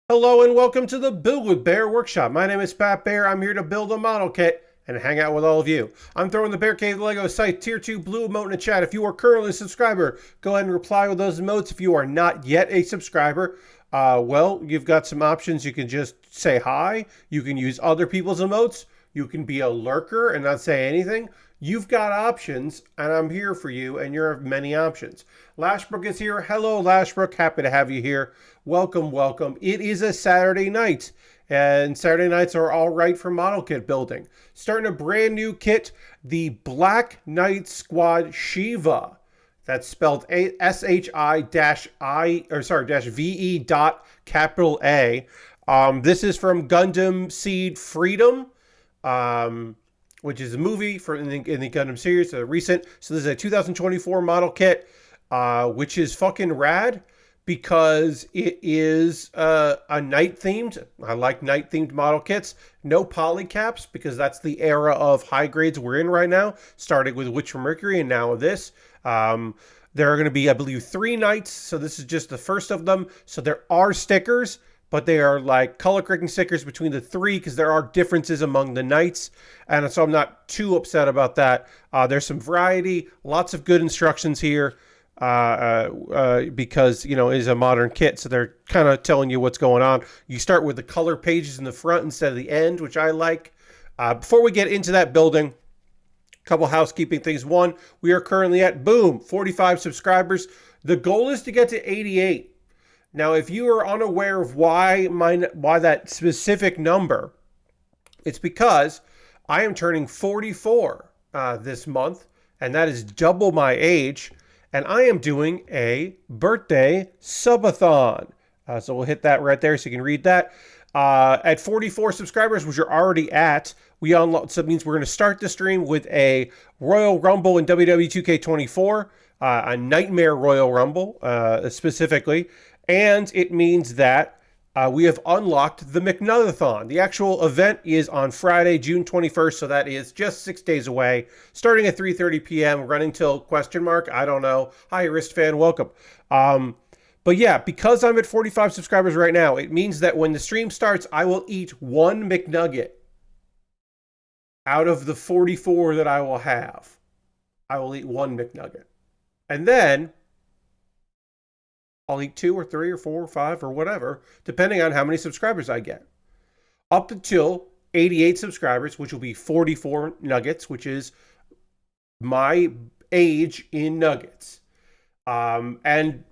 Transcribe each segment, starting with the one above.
Hello and welcome to the Build with Bear workshop. My name is Pat Bear. I'm here to build a model kit and hang out with all of you. I'm throwing the Bear Cave Lego site tier 2 blue emote in the chat. If you are currently a subscriber, go ahead and reply with those emotes. If you are not yet a subscriber, well, you've got some options. You can just say hi. You can use other people's emotes. You can be a lurker and not say anything. You've got options, and I'm here for you, and you have many options. Lashbrook is here. Hello, Lashbrook. Happy to have you here. Welcome, welcome. It is a Saturday night, and Saturday nights are all right for model kit building. Starting a brand new kit, the Black Knight Squad Shi-ve-A. That's spelled SHI-I-V-E dot capital A. This is from Gundam Seed Freedom. Which is a movie in the Gundam series, recent. So this is a 2024 model kit, which is fucking rad because it is a night themed. I like night themed model kits. No polycaps because that's the era of high grades we're in right now, starting with Witch from Mercury and now this. There are going to be, I believe, 3 nights. So this is just the first of them. So there are stickers, but they are like color correcting stickers between the 3 because there are differences among the nights. And so I'm not too upset about that. There's some variety, lots of good instructions here because, you know, it is a modern kit. So they're kind of telling you what's going on. You start with the color pages in the front instead of the end, which I like. Before we get into that building, a couple housekeeping things. One, we are currently at, boom, 45 subscribers. The goal is to get to 88. Now, if you are unaware of why that specific number, it's because I am turning 44 this month, and that is double my age, and I am doing a birthday subathon. So we'll hit that right there so you can read that. At 44 subscribers, which you're already at, we unlock. So that means we're going to start the stream with a Royal Rumble in WWE 2K24, a Nightmare Royal Rumble specifically. And it means that we have unlocked the McNugathon. The actual event is on Friday, June 21st, so that is just 6 days away, starting at 3:30 p.m., running till question mark. I don't know. Hi, Aristocrat, welcome. But yeah, because I'm at 45 subscribers right now, it means that when the stream starts, I will eat 1 McNugget out of the 44 that I will have. I will eat 1 McNugget. And then I'll eat 2 or 3 or 4 or 5 or whatever, depending on how many subscribers I get. Up until 88 subscribers, which will be 44 nuggets, which is my age in nuggets. And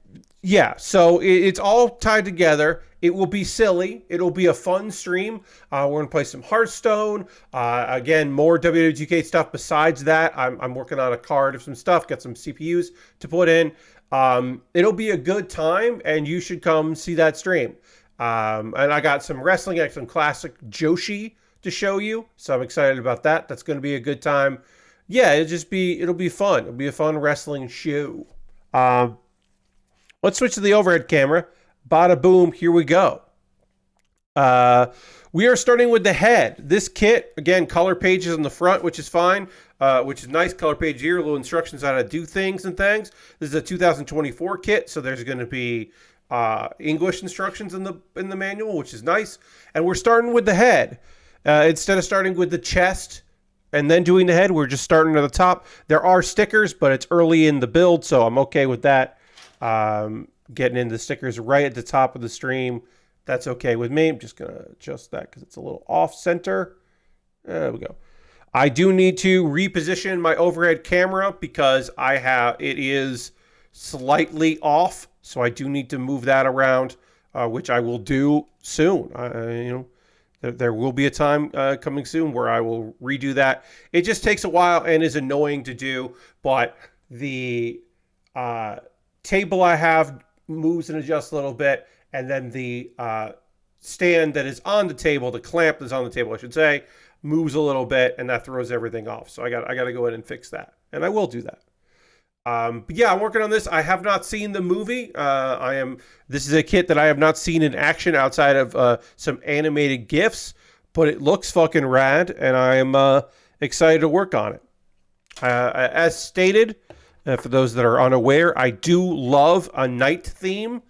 yeah, so it's all tied together. It will be silly. It'll be a fun stream. We're going to play some Hearthstone. Again, more WWE2K stuff besides that. I'm working on a card of some stuff, got some CPUs to put in. It'll be a good time, and you should come see that stream. And I got some wrestling, I got some classic Joshi to show you, so I'm excited about that. That's going to be a good time. Yeah, it'll be fun. It'll be a fun wrestling show. Let's switch to the overhead camera. Bada boom, here we go. We are starting with the head. This kit, again, color pages on the front, which is fine, which is nice. Color page here, little instructions on how to do things and things. This is a 2024 kit, so there's going to be English instructions in the manual, which is nice. And we're starting with the head. Instead of starting with the chest and then doing the head, we're just starting at the top. There are stickers, but it's early in the build, so I'm okay with that. Getting into the stickers right at the top of the stream. That's okay with me. I'm just going to adjust that because it's a little off center. There we go. I do need to reposition my overhead camera because it is slightly off. So I do need to move that around, which I will do soon. There will be a time coming soon where I will redo that. It just takes a while and is annoying to do, but the table I have moves and adjusts a little bit, and then the stand that is on the table, the clamp that's on the table, I should say, moves a little bit, and that throws everything off. So I got to go in and fix that, and I will do that. But yeah, I'm working on this. I have not seen the movie. This is a kit that I have not seen in action outside of some animated GIFs, but it looks fucking rad, and I am excited to work on it. As stated, for those that are unaware, I do love a night theme.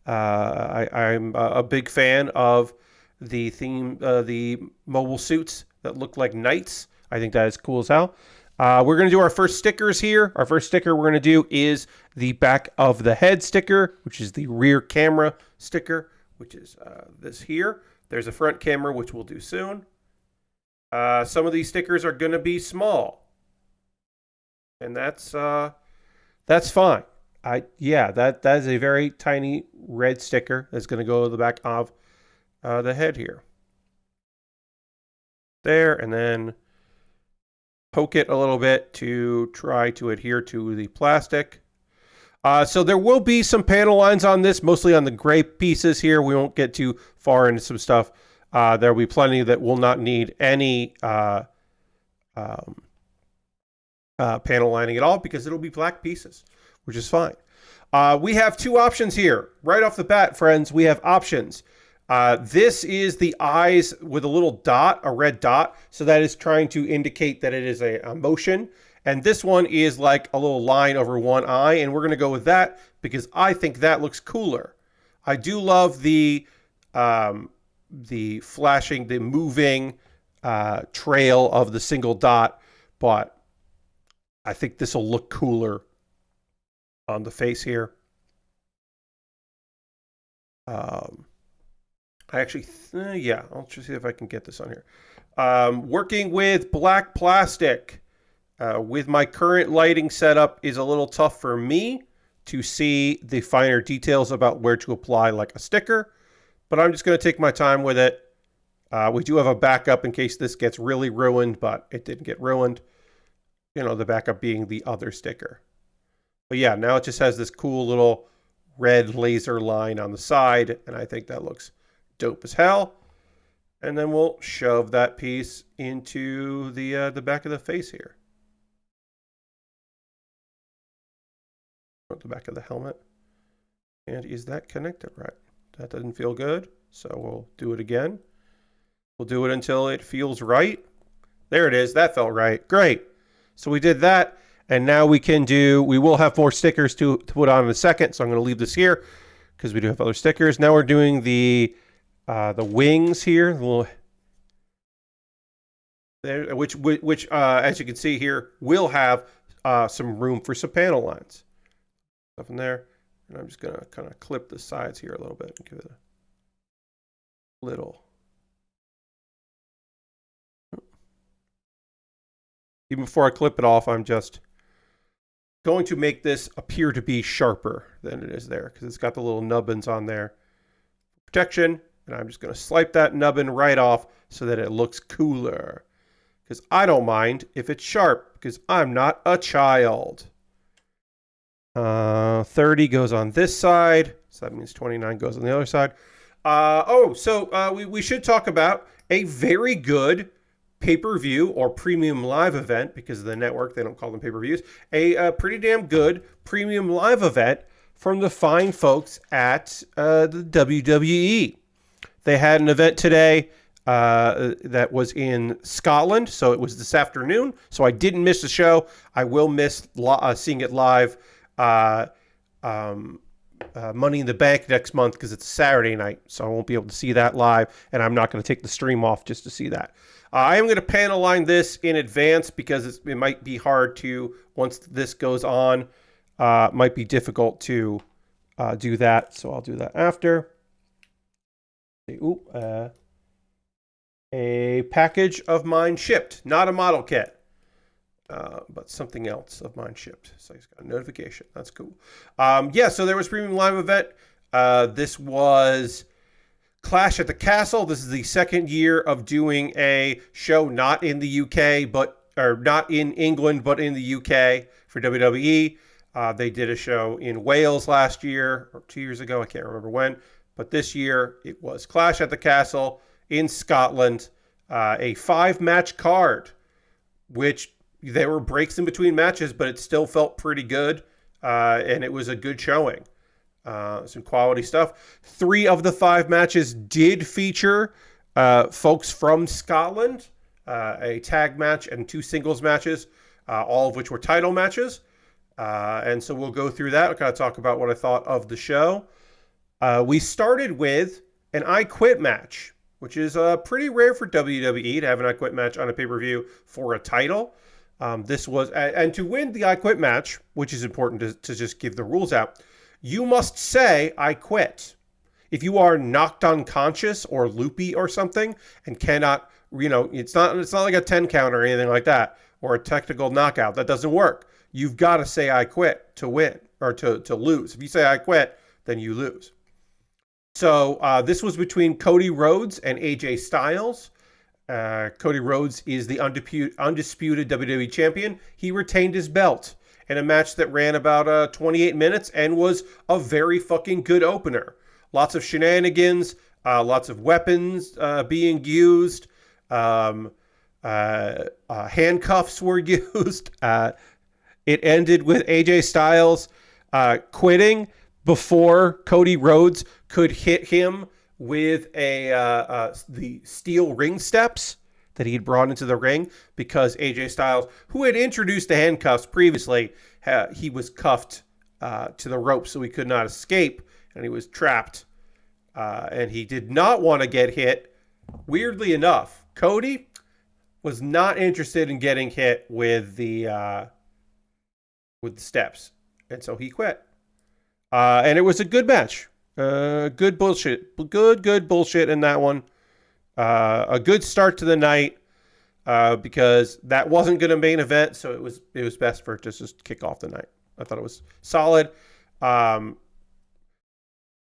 I'm a big fan of the theme, the mobile suits that look like knights. I think that is cool as hell. We're going to do our first stickers here. Our first sticker we're going to do is the back of the head sticker, which is the rear camera sticker, which is this here. There's a front camera, which we'll do soon. Some of these stickers are going to be small, and that's fine. That is a very tiny red sticker that's going to go to the back of the head here. There, and then poke it a little bit to try to adhere to the plastic. So there will be some panel lines on this, mostly on the gray pieces here. We won't get too far into some stuff. There will be plenty that will not need any panel lining at all because it'll be black pieces, which is fine. We have two options here. Right off the bat, friends, we have options. This is the eyes with a little dot, a red dot. So that is trying to indicate that it is a motion. And this one is like a little line over one eye. And we're going to go with that because I think that looks cooler. I do love the flashing, the moving trail of the single dot. But I think this will look cooler on the face here. I'll just see if I can get this on here. Working with black plastic with my current lighting setup is a little tough for me to see the finer details about where to apply like a sticker, but I'm just going to take my time with it. We do have a backup in case this gets really ruined, but it didn't get ruined. You know, the backup being the other sticker. But yeah, now it just has this cool little red laser line on the side, and I think that looks dope as hell. And then we'll shove that piece into the back of the face here. At the back of the helmet. And is that connected right? That doesn't feel good, so we'll do it again. We'll do it until it feels right. There it is. That felt right. Great. So we did that, and now we will have more stickers to put on in a second, so I'm going to leave this here because we do have other stickers. Now we're doing the wings here, which as you can see here, will have some room for some panel lines. Stuff in there, and I'm just going to kind of clip the sides here a little bit and give it a little. Even before I clip it off, I'm just going to make this appear to be sharper than it is there because it's got the little nubbins on there. Protection, and I'm just going to swipe that nubbin right off so that it looks cooler. Because I don't mind if it's sharp because I'm not a child. 30 goes on this side, so that means 29 goes on the other side. We should talk about a very good pay-per-view or premium live event, because of the network, they don't call them pay-per-views, a pretty damn good premium live event from the fine folks at the WWE. They had an event today that was in Scotland, so it was this afternoon, so I didn't miss the show. I will miss seeing it live Money in the Bank next month because it's a Saturday night, so I won't be able to see that live, and I'm not going to take the stream off just to see that. I am going to panel line this in advance because it might be hard to, once this goes on, might be difficult to do that, so I'll do that after. A package of mine shipped, not a model kit. But something else of mine shipped. So I just got a notification. That's cool. So there was Premium Live event. This was Clash at the Castle. This is the second year of doing a show not in the UK, or not in England, but in the UK for WWE. They did a show in Wales last year, or 2 years ago. I can't remember when. But this year, it was Clash at the Castle in Scotland. A 5-match card, which there were breaks in between matches, but it still felt pretty good, and it was a good showing. Some quality stuff. 3 of the 5 matches did feature folks from Scotland, a tag match and 2 singles matches, all of which were title matches. And so we'll go through that. I'll kind of talk about what I thought of the show. We started with an I Quit match, which is pretty rare for WWE to have an I Quit match on a pay-per-view for a title. This was, and to win the I Quit match, which is important to just give the rules out, you must say, I quit. If you are knocked unconscious or loopy or something and cannot, it's not like a 10 count or anything like that, or a technical knockout. That doesn't work. You've got to say, I quit to win or to lose. If you say, I quit, then you lose. So this was between Cody Rhodes and AJ Styles. Cody Rhodes is the undisputed WWE champion. He retained his belt in a match that ran about 28 minutes and was a very fucking good opener. Lots of shenanigans, lots of weapons being used. Handcuffs were used. It ended with AJ Styles quitting before Cody Rhodes could hit him with the steel ring steps that he had brought into the ring, because AJ Styles, who had introduced the handcuffs previously, he was cuffed to the rope so he could not escape, and he was trapped, and he did not want to get hit. Weirdly enough, Cody was not interested in getting hit with the steps, and so he quit. And it was a good match. Good bullshit. Good bullshit in that one. A good start to the night, because that wasn't going to main event, so it was best for it to just kick off the night. I thought it was solid.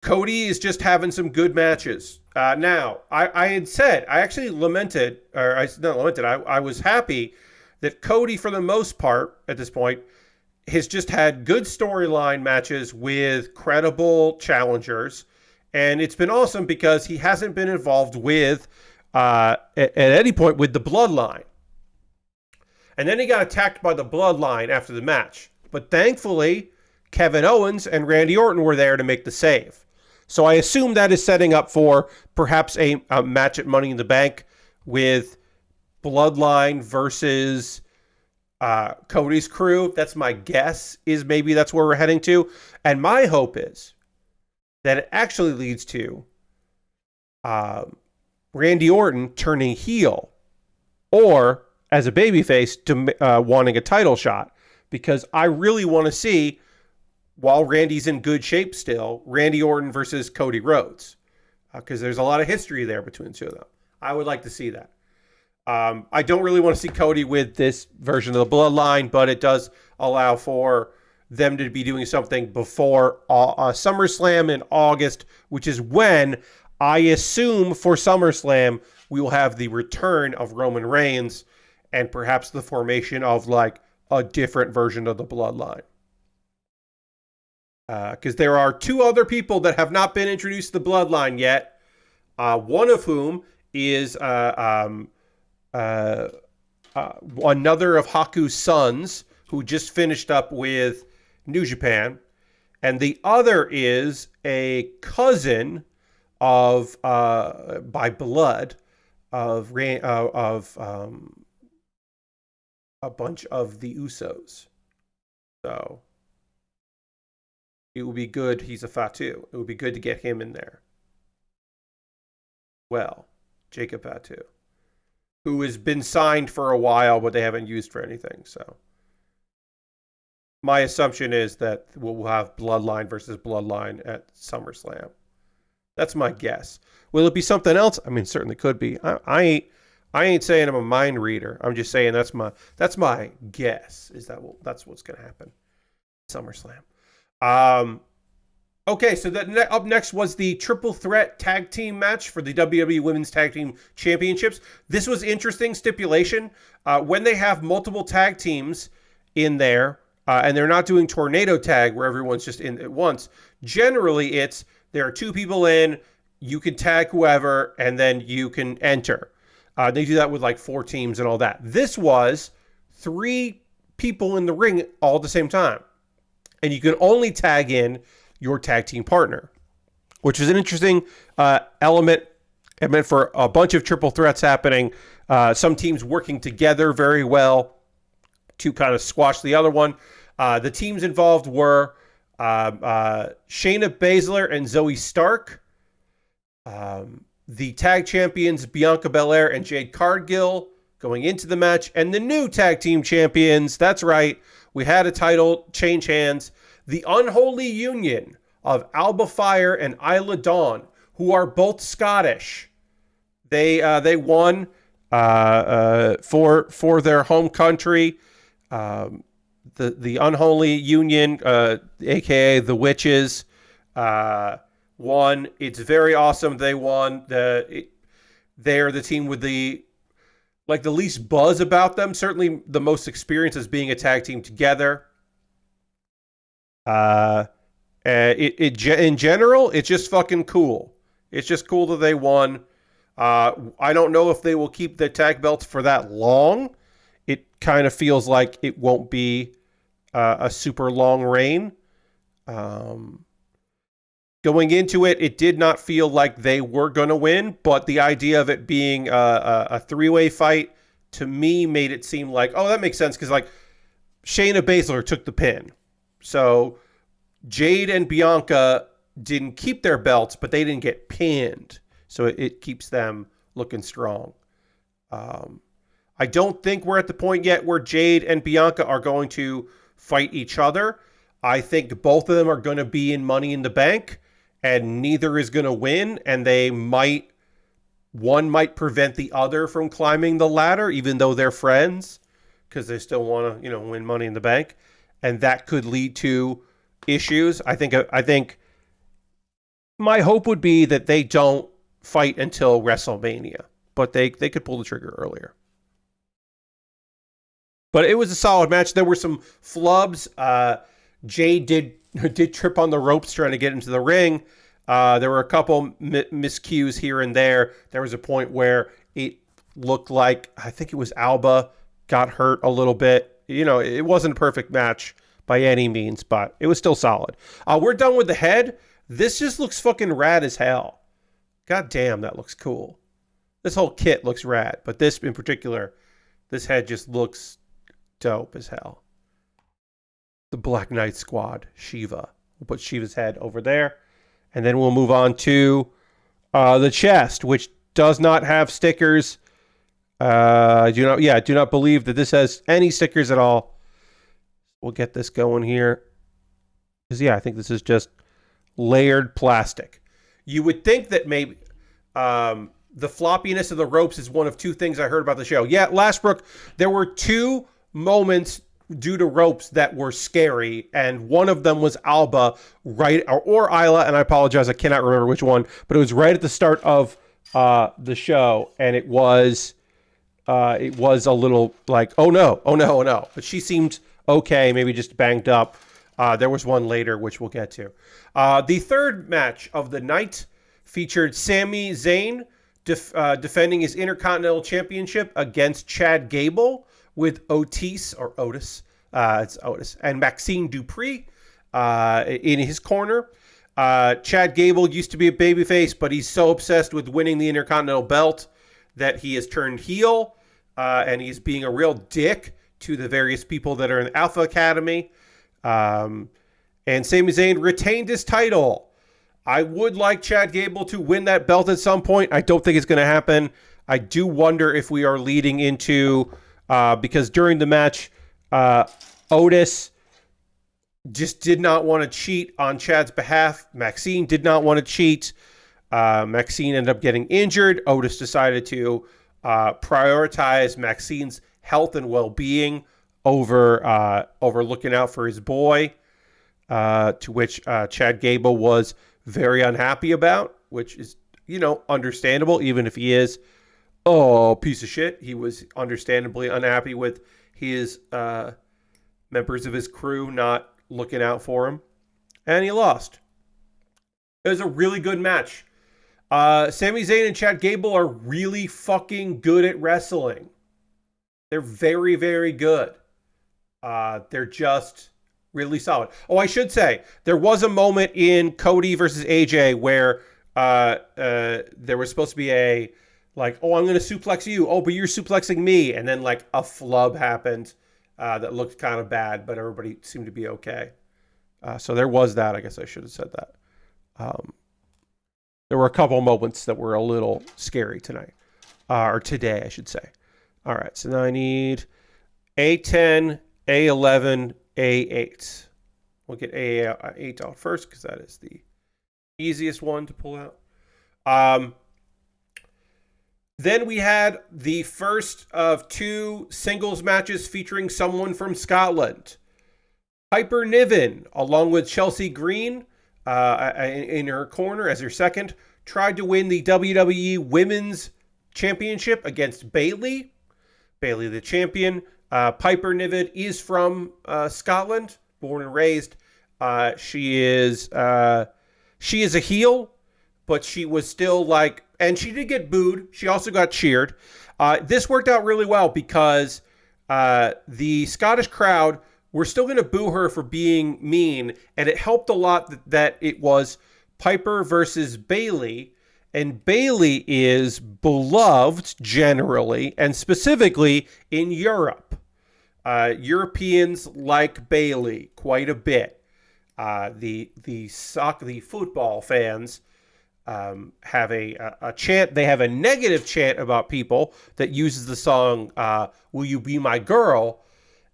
Cody is just having some good matches. Now, I had said, I actually lamented, or I not lamented, I was happy that Cody, for the most part, at this point, has just had good storyline matches with credible challengers. And it's been awesome because he hasn't been involved with, at any point, with the Bloodline. And then he got attacked by the Bloodline after the match. But thankfully, Kevin Owens and Randy Orton were there to make the save. So I assume that is setting up for perhaps a match at Money in the Bank with Bloodline versus Cody's crew. That's my guess, is maybe that's where we're heading to. And my hope is that it actually leads to Randy Orton turning heel, or as a babyface to wanting a title shot, because I really want to see, while Randy's in good shape still, Randy Orton versus Cody Rhodes, because there's a lot of history there between the two of them. I would like to see that. I don't really want to see Cody with this version of the Bloodline, but it does allow for them to be doing something before SummerSlam in August, which is when I assume for SummerSlam we will have the return of Roman Reigns and perhaps the formation of like a different version of the Bloodline. Because there are two other people that have not been introduced to the Bloodline yet, one of whom is another of Haku's sons, who just finished up with New Japan, and the other is a cousin of by blood of a bunch of the Usos. So it would be good. He's a Fatu. It would be good to get him in there. Well, Jacob Fatu, who has been signed for a while, but they haven't used for anything. So my assumption is that we'll have Bloodline versus Bloodline at SummerSlam. That's my guess. Will it be something else? I mean, certainly could be. I ain't saying I'm a mind reader. I'm just saying that's my guess. That's what's going to happen at SummerSlam. Okay, so up next was the Triple Threat Tag Team match for the WWE Women's Tag Team Championships. This was interesting stipulation. When they have multiple tag teams in there, and they're not doing tornado tag where everyone's just in at once, generally there are two people in, you can tag whoever, and then you can enter. They do that with like 4 teams and all that. This was 3 people in the ring all at the same time. And you can only tag in your tag team partner, which is an interesting element. It meant for a bunch of triple threats happening. Some teams working together very well to kind of squash the other one. The teams involved were Shayna Baszler and Zoe Stark. The tag champions Bianca Belair and Jade Cargill going into the match. And the new tag team champions, that's right, we had a title change hands. The unholy union of Alba Fire and Isla Dawn, who are both Scottish. They won for their home country. The unholy union, aka the witches, won. It's very awesome. They won. They're the team with the least buzz about them. Certainly the most experience as being a tag team together. In general, it's just fucking cool. It's just cool that they won. I don't know if they will keep the tag belts for that long. It kind of feels like it won't be a super long reign. Going into it, it did not feel like they were going to win, but the idea of it being a three-way fight, to me, made it seem like, oh, that makes sense, because like Shayna Baszler took the pin. So Jade and Bianca didn't keep their belts, but they didn't get pinned. So it keeps them looking strong. I don't think we're at the point yet where Jade and Bianca are going to fight each other. I think both of them are going to be in Money in the Bank, and neither is going to win, and one might prevent the other from climbing the ladder, even though they're friends, because they still want to, win Money in the Bank, and that could lead to issues. I think my hope would be that they don't fight until WrestleMania, but they could pull the trigger earlier. But it was a solid match. There were some flubs. Jade did trip on the ropes trying to get into the ring. There were a couple miscues here and there. There was a point where it looked like, I think it was Alba got hurt a little bit. It wasn't a perfect match by any means, but it was still solid. We're done with the head. This just looks fucking rad as hell. God damn, that looks cool. This whole kit looks rad, but this in particular, this head just looks dope as hell. The Black Knight Squad, Shi-ve. We'll put Shiva's head over there. And then we'll move on to the chest, which does not have stickers. I do not believe that this has any stickers at all. We'll get this going here. Because, I think this is just layered plastic. You would think that maybe the floppiness of the ropes is one of two things I heard about the show. Yeah, Lashbrook, there were two moments due to ropes that were scary, and one of them was Alba, right, or Isla, and I apologize, I cannot remember which one, but it was right at the start of the show, and it was a little like, oh no, but she seemed okay, maybe just banged up. There was one later, which we'll get to. The third match of the night featured Sami Zayn defending his Intercontinental Championship against Chad Gable with Otis, it's Otis, and Maxine Dupree in his corner. Chad Gable used to be a babyface, but he's so obsessed with winning the Intercontinental belt that he has turned heel, and he's being a real dick to the various people that are in Alpha Academy. And Sami Zayn retained his title. I would like Chad Gable to win that belt at some point. I don't think it's going to happen. I do wonder if we are leading into, because during the match, Otis just did not want to cheat on Chad's behalf. Maxine did not want to cheat. Maxine ended up getting injured. Otis decided to prioritize Maxine's health and well-being over looking out for his boy, to which Chad Gable was very unhappy about, which is, understandable, even if he is piece of shit. He was understandably unhappy with his members of his crew not looking out for him, and he lost. It was a really good match. Sami Zayn and Chad Gable are really fucking good at wrestling. They're very, very good. They're just really solid. Oh, I should say, there was a moment in Cody versus AJ where there was supposed to be a, like, oh, I'm going to suplex you. Oh, but you're suplexing me. And then, like, a flub happened that looked kind of bad, but everybody seemed to be okay. So there was that. I guess I should have said that. There were a couple moments that were a little scary tonight. Or today, I should say. All right, so now I need A10, A11, A8. We'll get A8 out first because that is the easiest one to pull out. Then we had the first of 2 singles matches featuring someone from Scotland. Piper Niven, along with Chelsea Green in her corner as her second, tried to win the WWE Women's Championship against Bayley. Bayley the champion. Piper Niven is from Scotland, born and raised. She is a heel, but she was still like, and she did get booed. She also got cheered. This worked out really well because the Scottish crowd were still going to boo her for being mean, and it helped a lot that it was Piper versus Bayley. And Bayley is beloved generally, and specifically in Europe. Europeans like Bayley quite a bit. The football fans have a chant. They have a negative chant about people that uses the song "Will You Be My Girl,"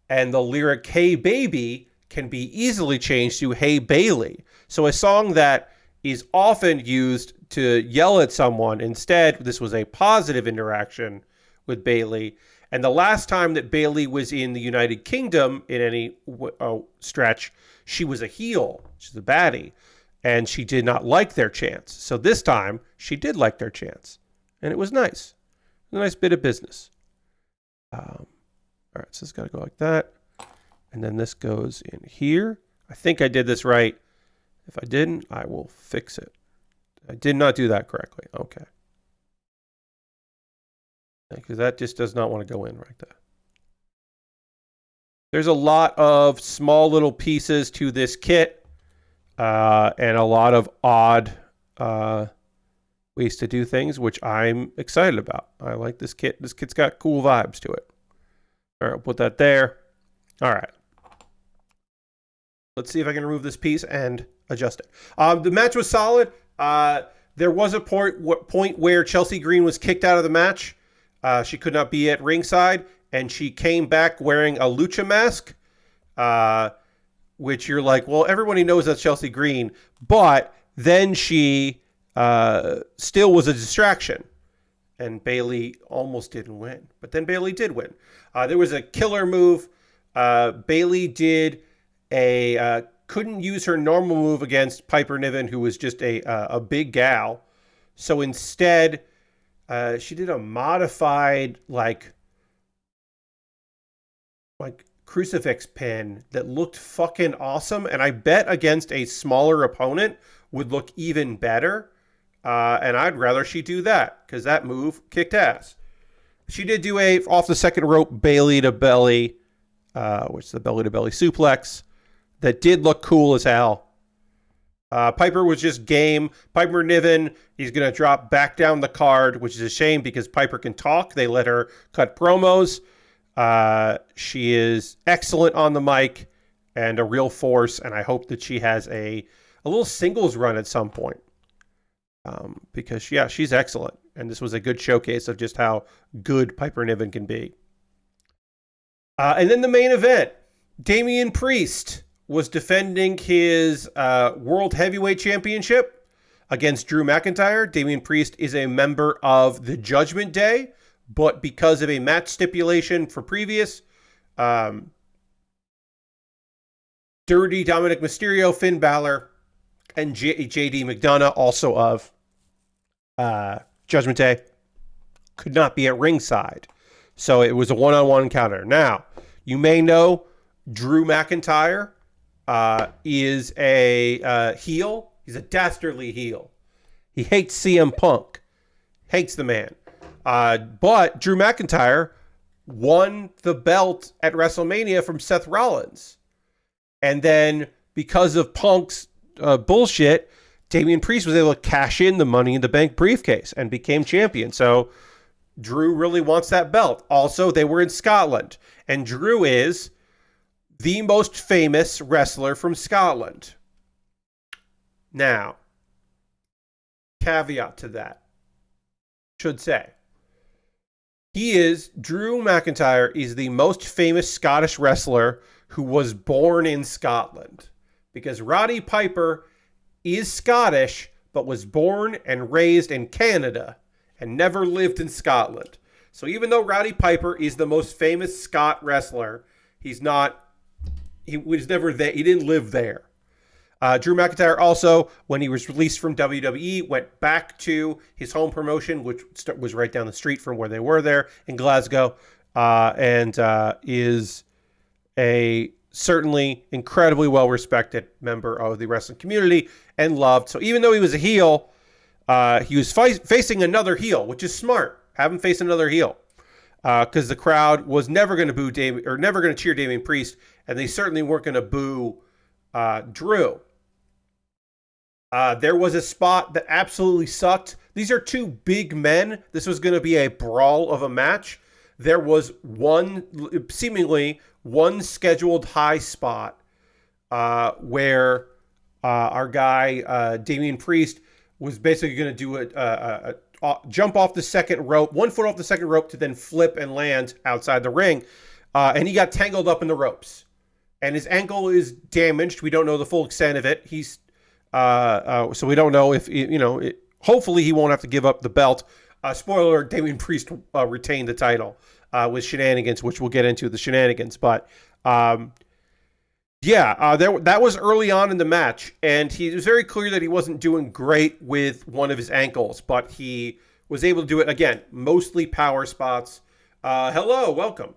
and the lyric "Hey Baby" can be easily changed to "Hey Bayley." So a song that is often used to yell at someone. Instead, this was a positive interaction with Bayley. And the last time that Bayley was in the United Kingdom in any stretch, she was a heel. She's a baddie. And she did not like their chants. So this time, she did like their chants. And it was nice. A nice bit of business. All right, so it's got to go like that. And then this goes in here. I think I did this right. If I didn't, I will fix it. I did not do that correctly. Okay. Because that just does not want to go in right there. There's a lot of small little pieces to this kit and a lot of odd ways to do things, which I'm excited about. I like this kit. This kit's got cool vibes to it. All right, I'll put that there. All right. Let's see if I can remove this piece and adjust it. The match was solid. There was a point where Chelsea Green was kicked out of the match. She could not be at ringside, and she came back wearing a lucha mask, which you're like, well, everybody knows that's Chelsea Green, but then she still was a distraction, and Bayley almost didn't win, but then Bayley did win. There was a killer move. Bayley did couldn't use her normal move against Piper Niven, who was just a big gal. So instead, she did a modified like crucifix pin that looked fucking awesome. And I bet against a smaller opponent would look even better. And I'd rather she do that because that move kicked ass. She did do a off the second rope Bayley to belly, which is the belly to belly suplex. That did look cool as hell. Piper was just game. Piper Niven, he's going to drop back down the card, which is a shame because Piper can talk. They let her cut promos. She is excellent on the mic and a real force, and I hope that she has a little singles run at some point. Because, yeah, she's excellent, and this was a good showcase of just how good Piper Niven can be. And then the main event, Damian Priest was defending his World Heavyweight Championship against Drew McIntyre. Damian Priest is a member of the Judgment Day, but because of a match stipulation for previous, Dirty Dominic Mysterio, Finn Balor, and JD McDonough, also of Judgment Day, could not be at ringside. So it was a one-on-one encounter. Now, you may know Drew McIntyre is a heel. He's a dastardly heel. He hates CM Punk. Hates the man. But Drew McIntyre won the belt at WrestleMania from Seth Rollins. And then because of Punk's bullshit, Damian Priest was able to cash in the Money in the Bank briefcase and became champion. So Drew really wants that belt. Also, they were in Scotland. And Drew is the most famous wrestler from Scotland. Now, caveat to that, should say, Drew McIntyre is the most famous Scottish wrestler who was born in Scotland. Because Roddy Piper is Scottish, but was born and raised in Canada and never lived in Scotland. So even though Roddy Piper is the most famous Scot wrestler, he was never there. He didn't live there. Drew McIntyre also, when he was released from WWE, went back to his home promotion, which was right down the street from where they were there in Glasgow, and is a certainly incredibly well-respected member of the wrestling community and loved. So even though he was a heel, he was facing another heel, which is smart. Have him face another heel, because the crowd was never going to boo Damien, or never going to cheer Damian Priest, and they certainly weren't going to boo Drew. There was a spot that absolutely sucked. These are two big men. This was going to be a brawl of a match. There was seemingly one scheduled high spot where our guy, Damian Priest, was basically going to do a jump off the second rope, 1 foot off the second rope to then flip and land outside the ring. And he got tangled up in the ropes. And his ankle is damaged. We don't know the full extent of it. So we don't know if, hopefully he won't have to give up the belt. Spoiler alert, Damian Priest retained the title with shenanigans, which we'll get into the shenanigans. But that was early on in the match. And it was very clear that he wasn't doing great with one of his ankles. But he was able to do it, again, mostly power spots. Hello, welcome.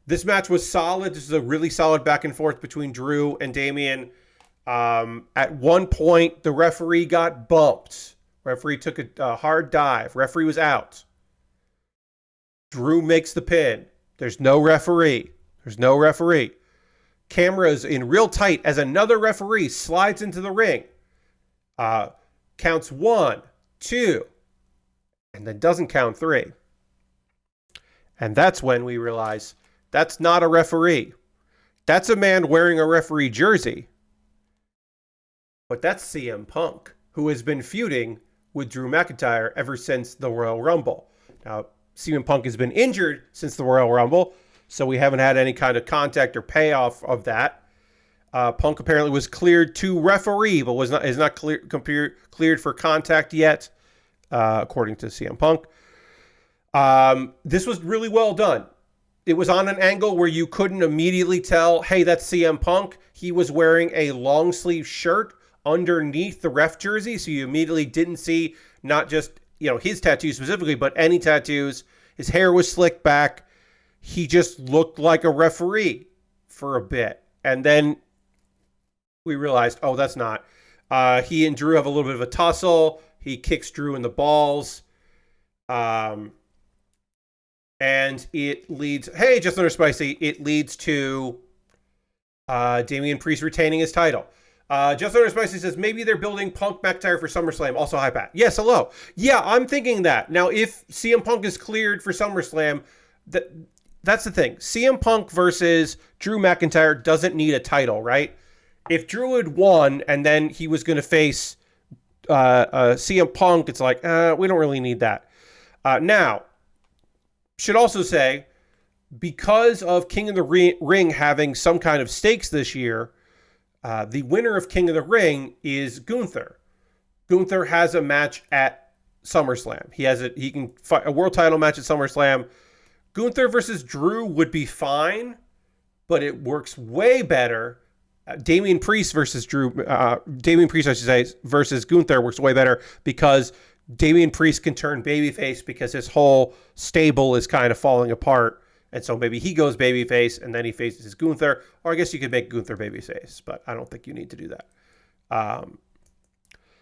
This match was solid. This is a really solid back and forth between Drew and Damian. At one point, the referee got bumped. Referee took a hard dive. Referee was out. Drew makes the pin. There's no referee. Camera's in real tight as another referee slides into the ring. Counts 1, 2, and then doesn't count 3. And that's when we realize that's not a referee. That's a man wearing a referee jersey. But that's CM Punk, who has been feuding with Drew McIntyre ever since the Royal Rumble. Now, CM Punk has been injured since the Royal Rumble, so we haven't had any kind of contact or payoff of that. Punk apparently was cleared to referee, but is not cleared for contact yet, according to CM Punk. This was really well done. It was on an angle where you couldn't immediately tell, hey, that's CM Punk. He was wearing a long sleeve shirt underneath the ref jersey, so you immediately didn't see not just his tattoos specifically, but any tattoos. His hair was slicked back. He just looked like a referee for a bit, and then we realized, oh, that's not. He and Drew have a little bit of a tussle. He kicks Drew in the balls, and it leads. Hey, just under spicy. It leads to Damian Priest retaining his title. Just under spicy says maybe they're building Punk McIntyre for SummerSlam. Also, hi Pat. Yes, hello. Yeah, I'm thinking that now. If CM Punk is cleared for SummerSlam, that's the thing. CM Punk versus Drew McIntyre doesn't need a title, right? If Drew had won and then he was going to face CM Punk, it's like, we don't really need that. Now, should also say, because of King of the Ring having some kind of stakes this year, the winner of King of the Ring is Gunther. Gunther has a match at SummerSlam. He can fight a world title match at SummerSlam. Gunther versus Drew would be fine, but it works way better. Damian Priest versus versus Gunther works way better because Damian Priest can turn babyface because his whole stable is kind of falling apart. And so maybe he goes babyface and then he faces Gunther. Or I guess you could make Gunther babyface, but I don't think you need to do that.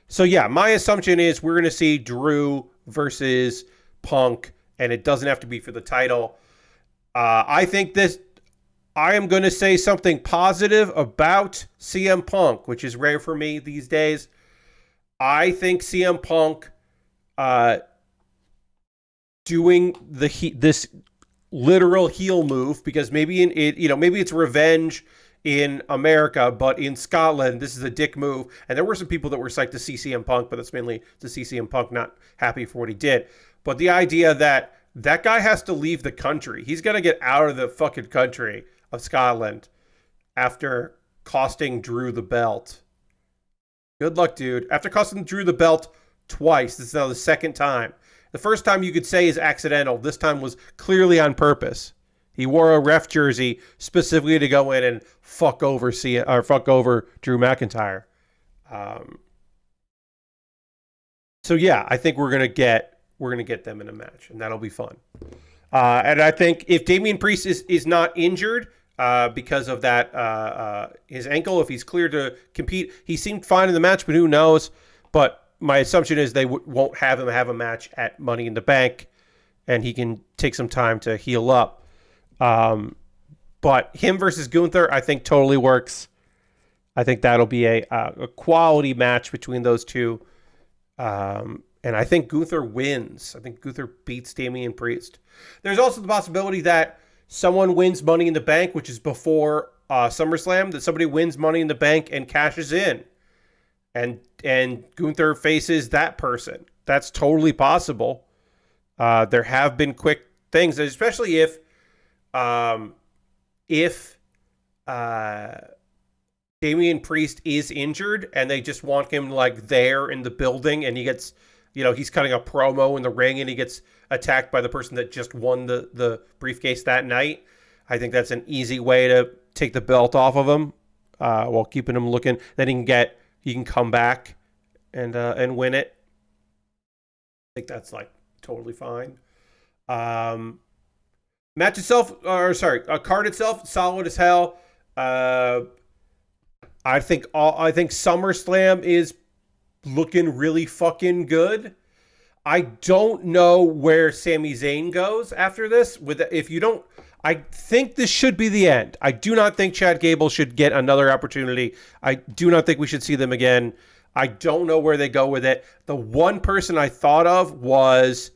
So yeah, my assumption is we're going to see Drew versus Punk, and it doesn't have to be for the title. I am going to say something positive about CM Punk, which is rare for me these days. I think CM Punk doing this literal heel move, because maybe maybe it's revenge in America, but in Scotland, this is a dick move. And there were some people that were psyched to see CM Punk, but that's mainly to see CM Punk not happy for what he did. But the idea that that guy has to leave the country. He's going to get out of the fucking country of Scotland after costing Drew the belt. Good luck, dude. After costing Drew the belt twice, this is now the second time. The first time you could say is accidental. This time was clearly on purpose. He wore a ref jersey specifically to go in and fuck over Drew McIntyre. So yeah, I think we're gonna get them in a match, and that'll be fun. And I think if Damian Priest is not injured because of that his ankle, if he's cleared to compete, he seemed fine in the match, but who knows? But my assumption is they won't have him have a match at Money in the Bank, and he can take some time to heal up. But him versus Gunther, I think totally works. I think that'll be a quality match between those two. And I think Gunther wins. I think Gunther beats Damian Priest. There's also the possibility that someone wins Money in the Bank, which is before SummerSlam, that somebody wins Money in the Bank and cashes in. And Gunther faces that person. That's totally possible. There have been quick things, especially if Damian Priest is injured and they just want him like there in the building, and he gets, he's cutting a promo in the ring and he gets attacked by the person that just won the briefcase that night. I think that's an easy way to take the belt off of him while keeping him looking. Then he can come back and win it. I think that's like totally fine. Match itself, card itself, solid as hell. I think SummerSlam is looking really fucking good. I don't know where Sami Zayn goes after this. I think this should be the end. I do not think Chad Gable should get another opportunity. I do not think we should see them again. I don't know where they go with it. The one person I thought of was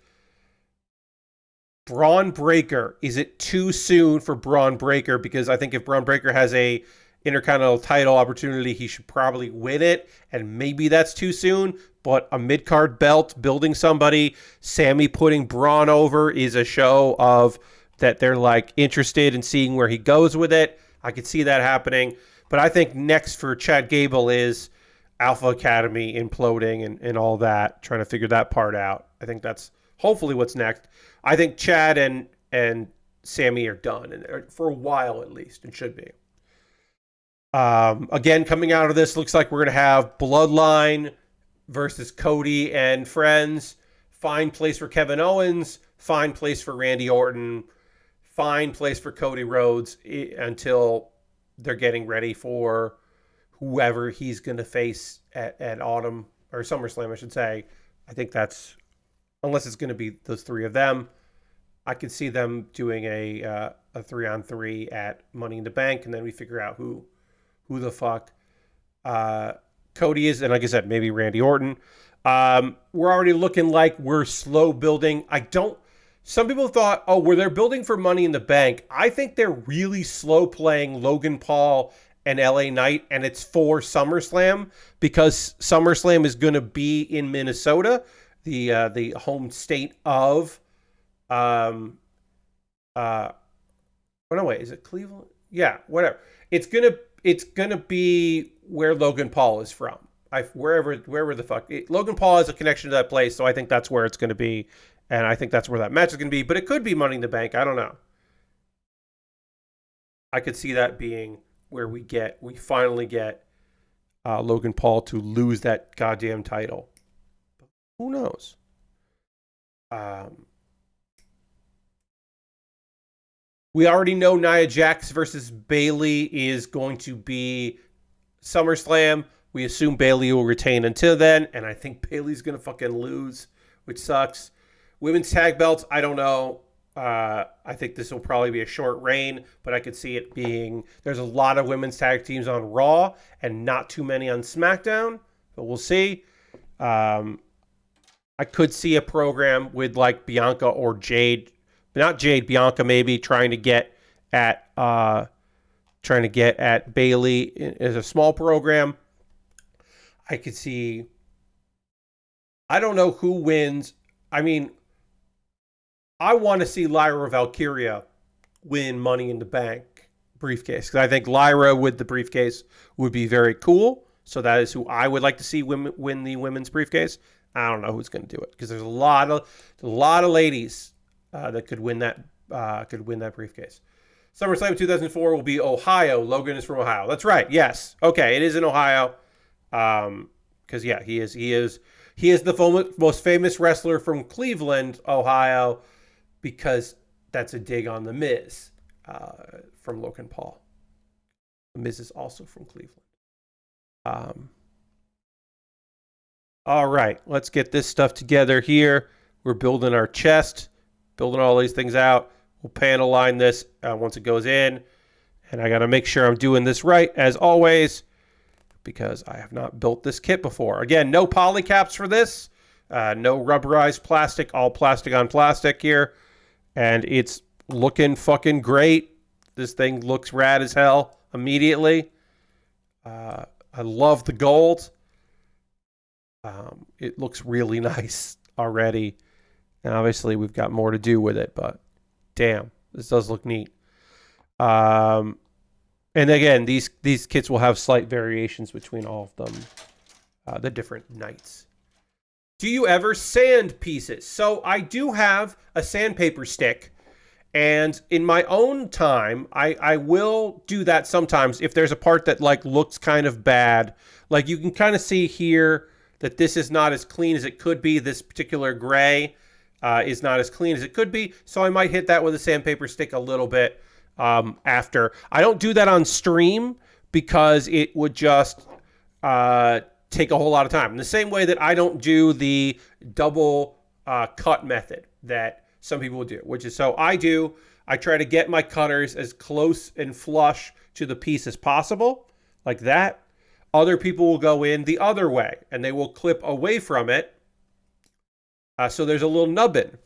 Braun Breaker. Is it too soon for Braun Breaker? Because I think if Braun Breaker has a Intercontinental title opportunity, he should probably win it, and maybe that's too soon. But a mid-card belt, building somebody, Sammy putting Braun over is a show of that they're like interested in seeing where he goes with it. I could see that happening. But I think next for Chad Gable is Alpha Academy imploding and all that, trying to figure that part out. I think that's hopefully what's next. I think Chad and Sammy are done, and for a while at least, it should be. Again, coming out of this, looks like we're going to have Bloodline versus Cody and friends. Fine place for Kevin Owens. Fine place for Randy Orton. Fine place for Cody Rhodes until they're getting ready for whoever he's going to face at Autumn or SummerSlam, I should say. I think that's, unless it's going to be those three of them, I could see them doing a 3-on-3 at Money in the Bank, and then we figure out who the fuck Cody is, and like I said, maybe Randy Orton. We're already looking like we're slow building. Some people thought, were they building for Money in the Bank? I think they're really slow playing Logan Paul and LA Knight, and it's for SummerSlam, because SummerSlam is going to be in Minnesota, the home state of is it Cleveland? Yeah, whatever. It's gonna be where Logan Paul is from. Wherever the fuck. Logan Paul has a connection to that place, so I think that's where it's gonna be, and I think that's where that match is gonna be. But it could be Money in the Bank. I don't know. I could see that being where we finally get Logan Paul to lose that goddamn title. But who knows? We already know Nia Jax versus Bayley is going to be SummerSlam. We assume Bayley will retain until then, and I think Bayley's going to fucking lose, which sucks. Women's tag belts, I don't know. I think this will probably be a short reign, but I could see it being, there's a lot of women's tag teams on Raw and not too many on SmackDown, but we'll see. I could see a program with like Bianca or Jade not Jade, Bianca maybe, trying to get at Bailey as a small program. I could see, I don't know who wins. I mean, I want to see Lyra Valkyria win Money in the Bank briefcase, because I think Lyra with the briefcase would be very cool. So that is who I would like to see win the women's briefcase. I don't know who's going to do it, because there's a lot of ladies that could win that briefcase. SummerSlam 2004 will be Ohio. Logan is from Ohio. That's right. Yes. Okay, it is in Ohio. Because yeah, he is the most famous wrestler from Cleveland, Ohio, because that's a dig on the Miz from Logan Paul. The Miz is also from Cleveland. All right, let's get this stuff together here. We're building our chest, building all these things out. We'll panel line this once it goes in. And I got to make sure I'm doing this right, as always, because I have not built this kit before. Again, no poly caps for this. No rubberized plastic, all plastic on plastic here. And it's looking fucking great. This thing looks rad as hell immediately. I love the gold. It looks really nice already. And obviously we've got more to do with it, but damn, this does look neat. And again, these kits will have slight variations between all of them, the different nights. Do you ever sand pieces? So I do have a sandpaper stick, and in my own time, I will do that sometimes if there's a part that like looks kind of bad. Like you can kind of see here that this is not as clean as it could be. This particular gray is not as clean as it could be. So I might hit that with a sandpaper stick a little bit after. I don't do that on stream because it would just take a whole lot of time. In the same way that I don't do the double cut method that some people will do, which is I try to get my cutters as close and flush to the piece as possible, like that. Other people will go in the other way and they will clip away from it. So there's a little nubbin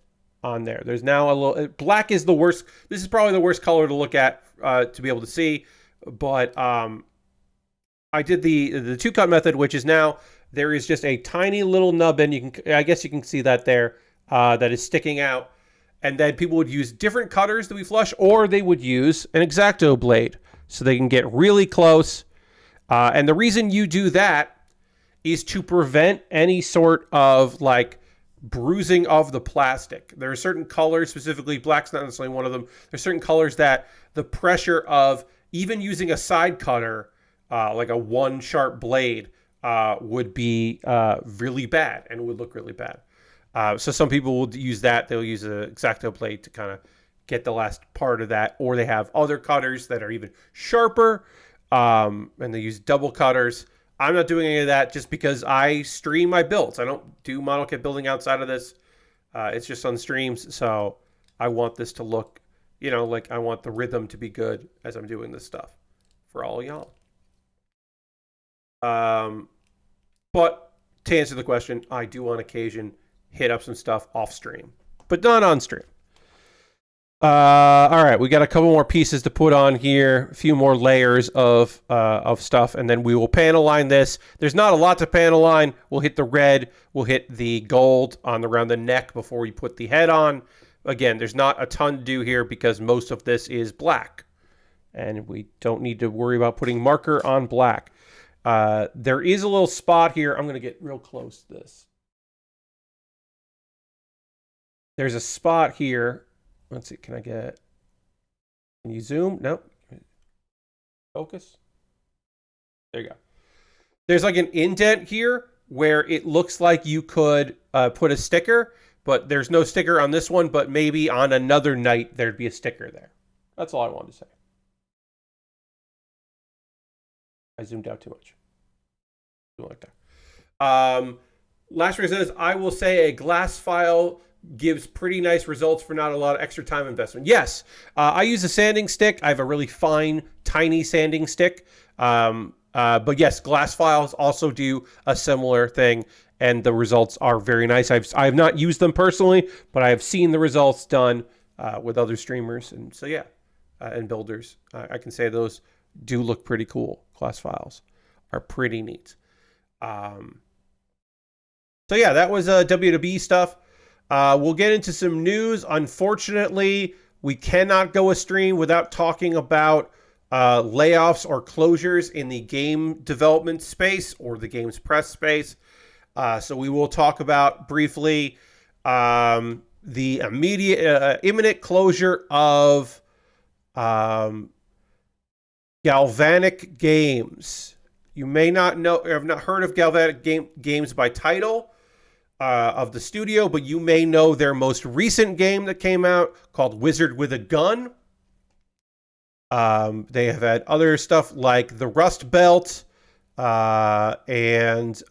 on there. There's now a little, black is the worst. This is probably the worst color to look at to be able to see. But I did the two cut method, which is now there is just a tiny little nubbin. I guess you can see that there that is sticking out. And then people would use different cutters that we flush, or they would use an X-Acto blade so they can get really close. And the reason you do that is to prevent any sort of like bruising of the plastic. There are certain colors, specifically black's not necessarily one of them. There's certain colors that the pressure of even using a side cutter, like a one sharp blade, would be really bad and would look really bad. So some people will use that. They'll use an X-Acto blade to kind of get the last part of that, or they have other cutters that are even sharper, and they use double cutters. I'm not doing any of that just because I stream my builds. I don't do model kit building outside of this. It's just on streams, so I want this to look, like I want the rhythm to be good as I'm doing this stuff for all y'all. But to answer the question, I do on occasion hit up some stuff off stream, but not on stream. All right, we got a couple more pieces to put on here, a few more layers of stuff, and then we will panel line this. There's not a lot to panel line. We'll hit the red, we'll hit the gold around the neck before we put the head on. Again, there's not a ton to do here because most of this is black, and we don't need to worry about putting marker on black. There is a little spot here. I'm going to get real close to this. There's a spot here. Let's see, can you zoom? Nope. Focus. There you go. There's like an indent here where it looks like you could put a sticker, but there's no sticker on this one, but maybe on another night there'd be a sticker there. That's all I wanted to say. I zoomed out too much. Like that. Last one says, I will say a glass file gives pretty nice results for not a lot of extra time investment. Yes, I use a sanding stick. I have a really fine, tiny sanding stick. But yes, glass files also do a similar thing, and the results are very nice. I have not used them personally, but I have seen the results done with other streamers. And so, yeah, and builders. I can say those do look pretty cool. Class files are pretty neat. So, yeah, that was WWE stuff. We'll get into some news. Unfortunately, we cannot go a stream without talking about layoffs or closures in the game development space or the games press space. So we will talk about briefly the imminent closure of Galvanic Games. You may not know, or have not heard of Galvanic Games by title of the studio, but you may know their most recent game that came out called Wizard with a Gun. They have had other stuff like the Rust Belt and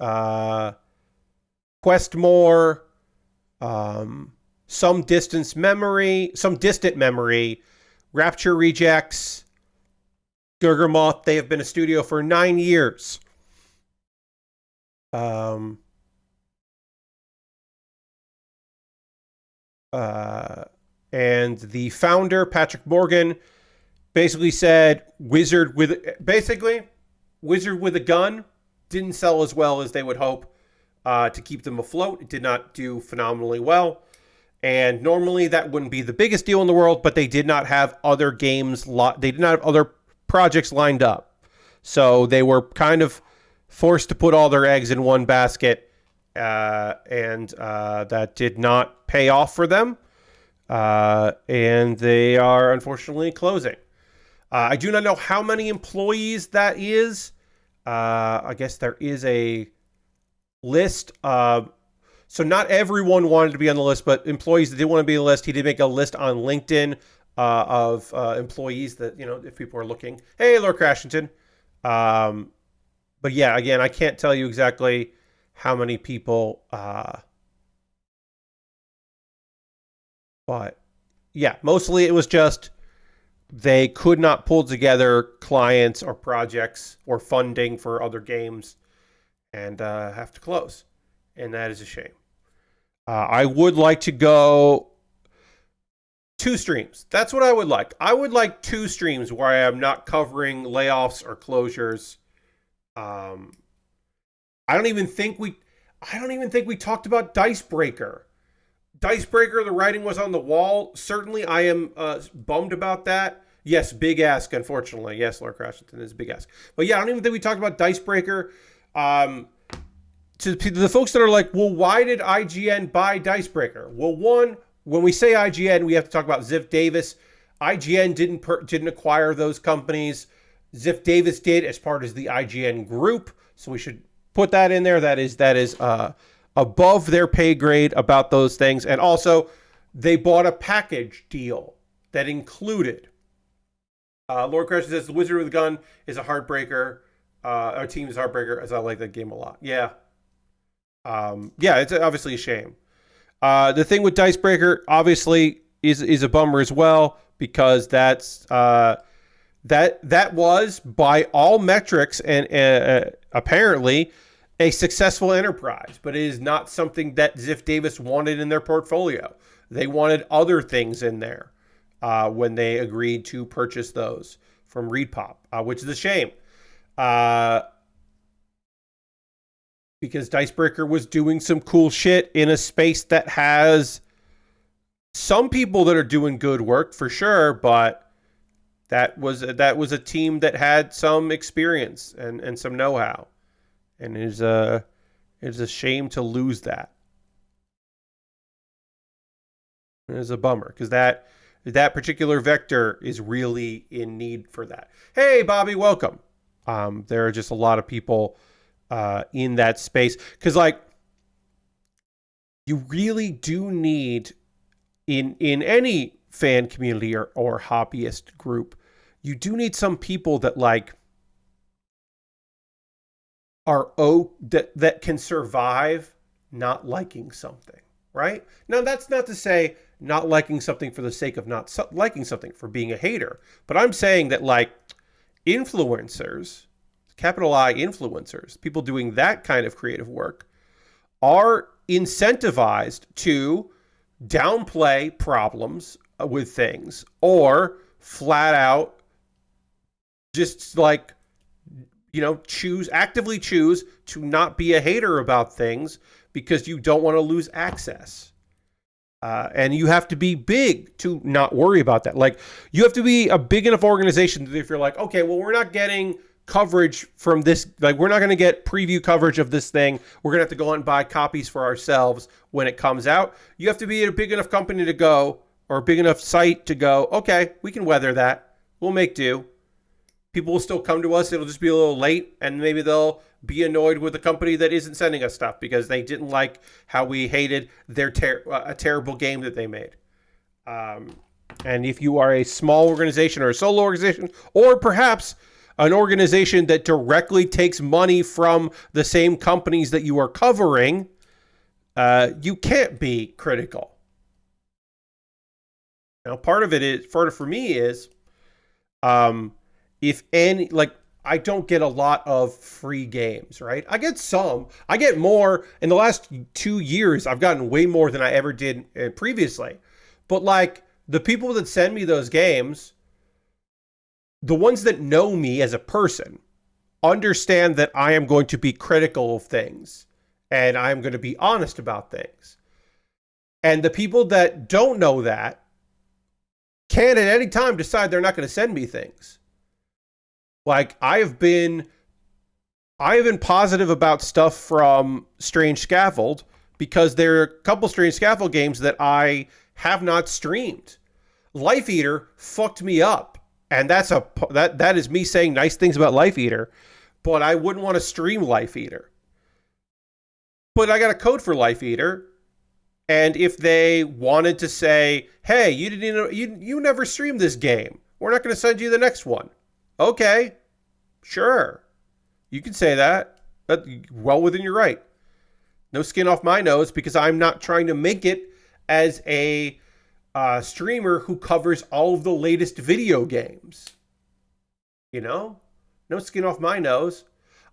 Questmore, some distant memory, Rapture Rejects, Gurgermoth. They have been a studio for 9 years. And the founder, Patrick Morgan, basically said Wizard with a Gun didn't sell as well as they would hope to keep them afloat. It did not do phenomenally well. And normally that wouldn't be the biggest deal in the world, but they did not have other games. They did not have other projects lined up. So they were kind of forced to put all their eggs in one basket. And that did not pay off for them. And they are unfortunately closing. I do not know how many employees that is. I guess there is a list. So not everyone wanted to be on the list, but employees that did want to be on the list. He did make a list on LinkedIn of employees that, if people are looking. Hey, Lord Crashington. But yeah, again, I can't tell you exactly how many people. But yeah, mostly it was just they could not pull together clients or projects or funding for other games and have to close. And that is a shame. I would like to go 2 streams. That's what I would like. I would like 2 streams where I am not covering layoffs or closures. I don't even think we talked about Dicebreaker. Dicebreaker, the writing was on the wall. Certainly, I am bummed about that. Yes, big ask, unfortunately. Yes, Lord Crashington is a big ask. But yeah, I don't even think we talked about Dicebreaker. To the folks that are like, well, why did IGN buy Dicebreaker? Well, one, when we say IGN, we have to talk about Ziff Davis. IGN didn't acquire those companies. Ziff Davis did as part of the IGN group. So we should put that in there. That is above their pay grade about those things. And also, they bought a package deal that included. Lord Crash says the Wizard with a Gun is a heartbreaker. Our team is heartbreaker, as I like that game a lot. Yeah. It's obviously a shame. The thing with Dicebreaker obviously is a bummer as well, because that's that was by all metrics and apparently a successful enterprise, but it is not something that Ziff Davis wanted in their portfolio. They wanted other things in there when they agreed to purchase those from ReedPop, which is a shame. Because Dicebreaker was doing some cool shit in a space that has some people that are doing good work for sure, but that was a team that had some experience and some know-how, and it's a shame to lose that. It is a bummer because that particular vector is really in need for that. Hey, Bobby, welcome. There are just a lot of people in that space because, like, you really do need in any fan community or hobbyist group, you do need some people that like are that can survive not liking something, right? Now, that's not to say not liking something for the sake of not liking something, for being a hater, but I'm saying that, like, influencers, capital I influencers, people doing that kind of creative work are incentivized to downplay problems with things, or flat out just like, actively choose to not be a hater about things because you don't want to lose access. And you have to be big to not worry about that. Like, you have to be a big enough organization that if you're like, okay, well, we're not getting coverage from this, like, we're not going to get preview coverage of this thing, we're going to have to go out and buy copies for ourselves when it comes out. You have to be a big enough company to go, or a big enough site to go, okay, we can weather that. We'll make do. People will still come to us. It'll just be a little late, and maybe they'll be annoyed with the company that isn't sending us stuff because they didn't like how we hated their a terrible game that they made. And if you are a small organization or a solo organization, or perhaps an organization that directly takes money from the same companies that you are covering, you can't be critical. Now, part of for me is, if any, like, I don't get a lot of free games, right? I get some. I get more. In the last 2 years, I've gotten way more than I ever did previously. But, like, the people that send me those games, the ones that know me as a person, understand that I am going to be critical of things. And I'm going to be honest about things. And the people that don't know that can at any time decide they're not going to send me things. Like, I have been positive about stuff from Strange Scaffold because there are a couple Strange Scaffold games that I have not streamed. Life Eater fucked me up, and that is me saying nice things about Life Eater, but I wouldn't want to stream Life Eater. But I got a code for Life Eater, and if they wanted to say, "Hey, you never streamed this game. We're not going to send you the next one." Okay, sure. You can say that. That's well within your right. No skin off my nose, because I'm not trying to make it as a streamer who covers all of the latest video games. No skin off my nose.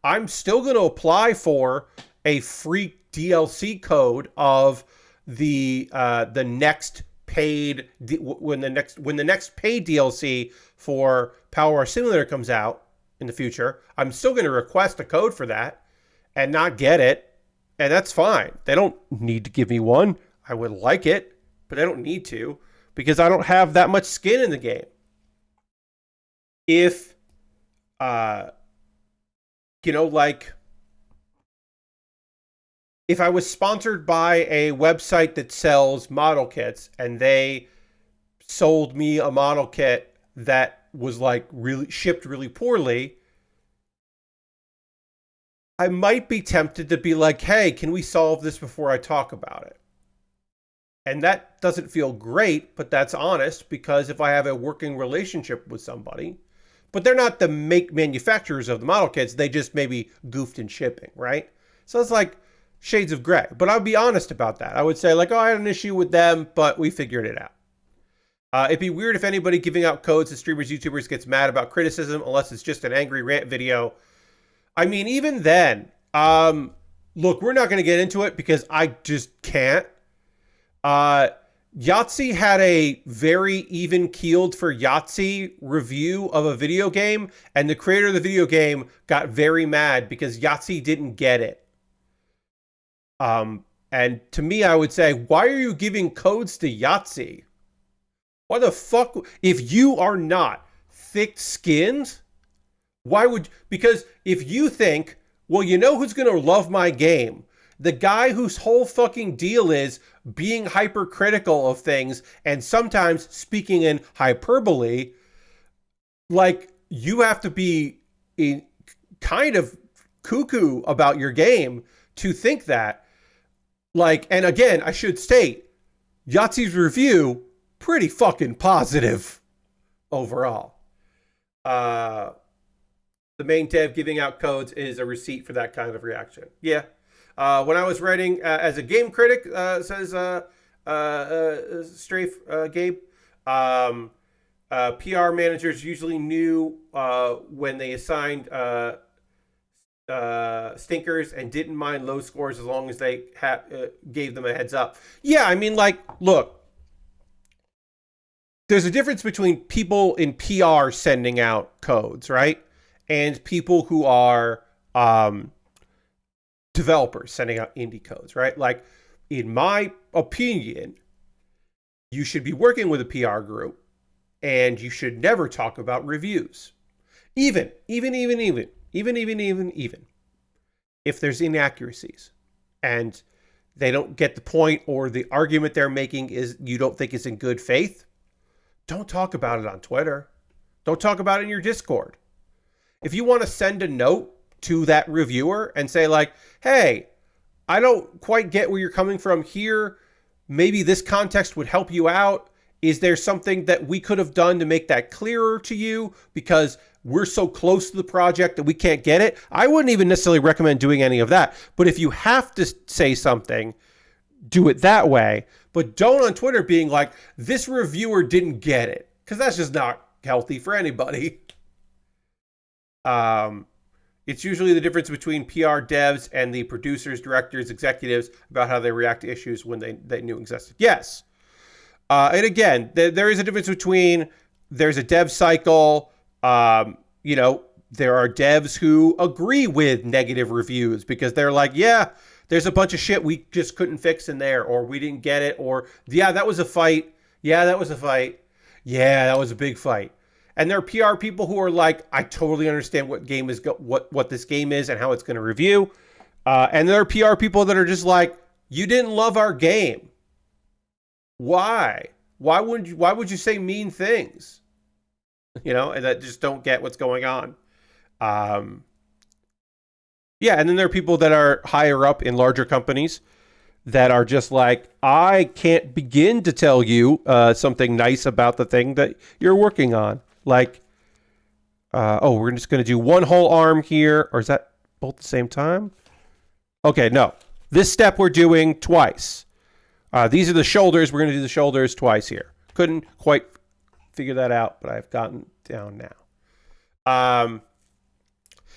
I'm still going to apply for a free DLC code of the next paid when the next paid DLC for Power Wash Simulator comes out in the future. I'm still going to request a code for that and not get it, and that's fine. They don't need to give me one. I would like it, but I don't need to because I don't have that much skin in the game. If if I was sponsored by a website that sells model kits and they sold me a model kit that was like really shipped really poorly, I might be tempted to be like, hey, can we solve this before I talk about it? And that doesn't feel great, but that's honest, because if I have a working relationship with somebody, but they're not the manufacturers of the model kits, they just maybe goofed in shipping, right? So it's like shades of gray, but I'll be honest about that. I would say like, oh, I had an issue with them, but we figured it out. It'd be weird if anybody giving out codes to streamers, YouTubers gets mad about criticism, unless it's just an angry rant video. I mean, even then, look, we're not going to get into it because I just can't. Yahtzee had a very even-keeled for Yahtzee review of a video game, and the creator of the video game got very mad because Yahtzee didn't get it. And to me, I would say, why are you giving codes to Yahtzee? Why the fuck? If you are not thick-skinned, why would... Because if you think, well, you know who's going to love my game? The guy whose whole fucking deal is being hypercritical of things and sometimes speaking in hyperbole, like, you have to be kind of cuckoo about your game to think that. Like, and again, I should state, Yahtzee's review, pretty fucking positive overall. The main dev giving out codes is a receipt for that kind of reaction. Yeah. When I was writing as a game critic, says Strafe Gabe, PR managers usually knew when they assigned stinkers and didn't mind low scores as long as they gave them a heads up. Yeah, I mean, like, look, there's a difference between people in PR sending out codes, right? And people who are developers sending out indie codes, right? Like, in my opinion, you should be working with a PR group and you should never talk about reviews. Even if there's inaccuracies and they don't get the point, or the argument they're making is you don't think is in good faith, don't talk about it on Twitter. Don't talk about it in your Discord. If you want to send a note to that reviewer and say like, hey, I don't quite get where you're coming from here. Maybe this context would help you out. Is there something that we could have done to make that clearer to you? Because we're so close to the project that we can't get it. I wouldn't even necessarily recommend doing any of that. But if you have to say something, do it that way. But don't on Twitter being like, this reviewer didn't get it. Because that's just not healthy for anybody. It's usually the difference between PR devs and the producers, directors, executives about how they react to issues when they knew existed. Yes. And again, there is a difference between, there's a dev cycle. You know, there are devs who agree with negative reviews because they're like, yeah, there's a bunch of shit we just couldn't fix in there, or we didn't get it, or yeah, that was a fight. Yeah, that was a fight. Yeah, that was a big fight. And there are PR people who are like, I totally understand what game is what this game is and how it's going to review. And there are PR people that are just like, you didn't love our game. Why? Why would you say mean things? You know, and that just don't get what's going on. Yeah, and then there are people that are higher up in larger companies that are just like, I can't begin to tell you something nice about the thing that you're working on. Like, we're just going to do one whole arm here. Or is that both at the same time? Okay, no. This step we're doing twice. These are the shoulders. We're going to do the shoulders twice here. Couldn't quite figure that out, but I've gotten down now.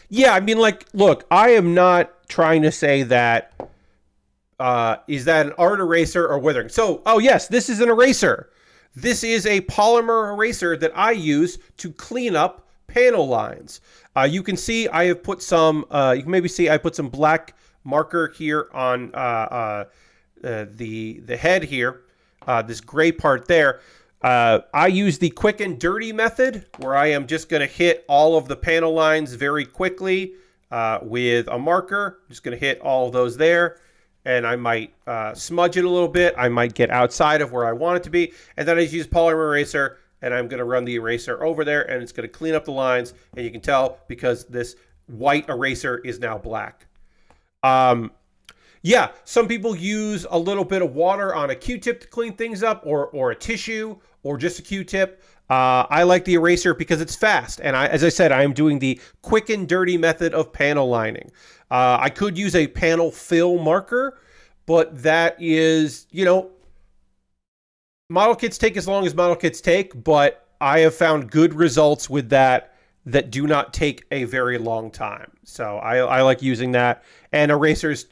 Yeah, I mean, like, look, I am not trying to say that, is that an art eraser or withering? So, oh yes, this is an eraser. This is a polymer eraser that I use to clean up panel lines. You can see I have put some, you can maybe see I put some black marker here on the head here, this gray part there. I use the quick and dirty method where I am just going to hit all of the panel lines very quickly with a marker. I'm just going to hit all of those there. And I might smudge it a little bit. I might get outside of where I want it to be. And then I just use polymer eraser, and I'm going to run the eraser over there, and it's going to clean up the lines. And you can tell because this white eraser is now black. Yeah, some people use a little bit of water on a Q-tip to clean things up, or a tissue, or just a Q-tip. I like the eraser because it's fast. And as I said, I am doing the quick and dirty method of panel lining. I could use a panel fill marker, but that is, you know, model kits take as long as model kits take, but I have found good results with that do not take a very long time. So I like using that. And erasers,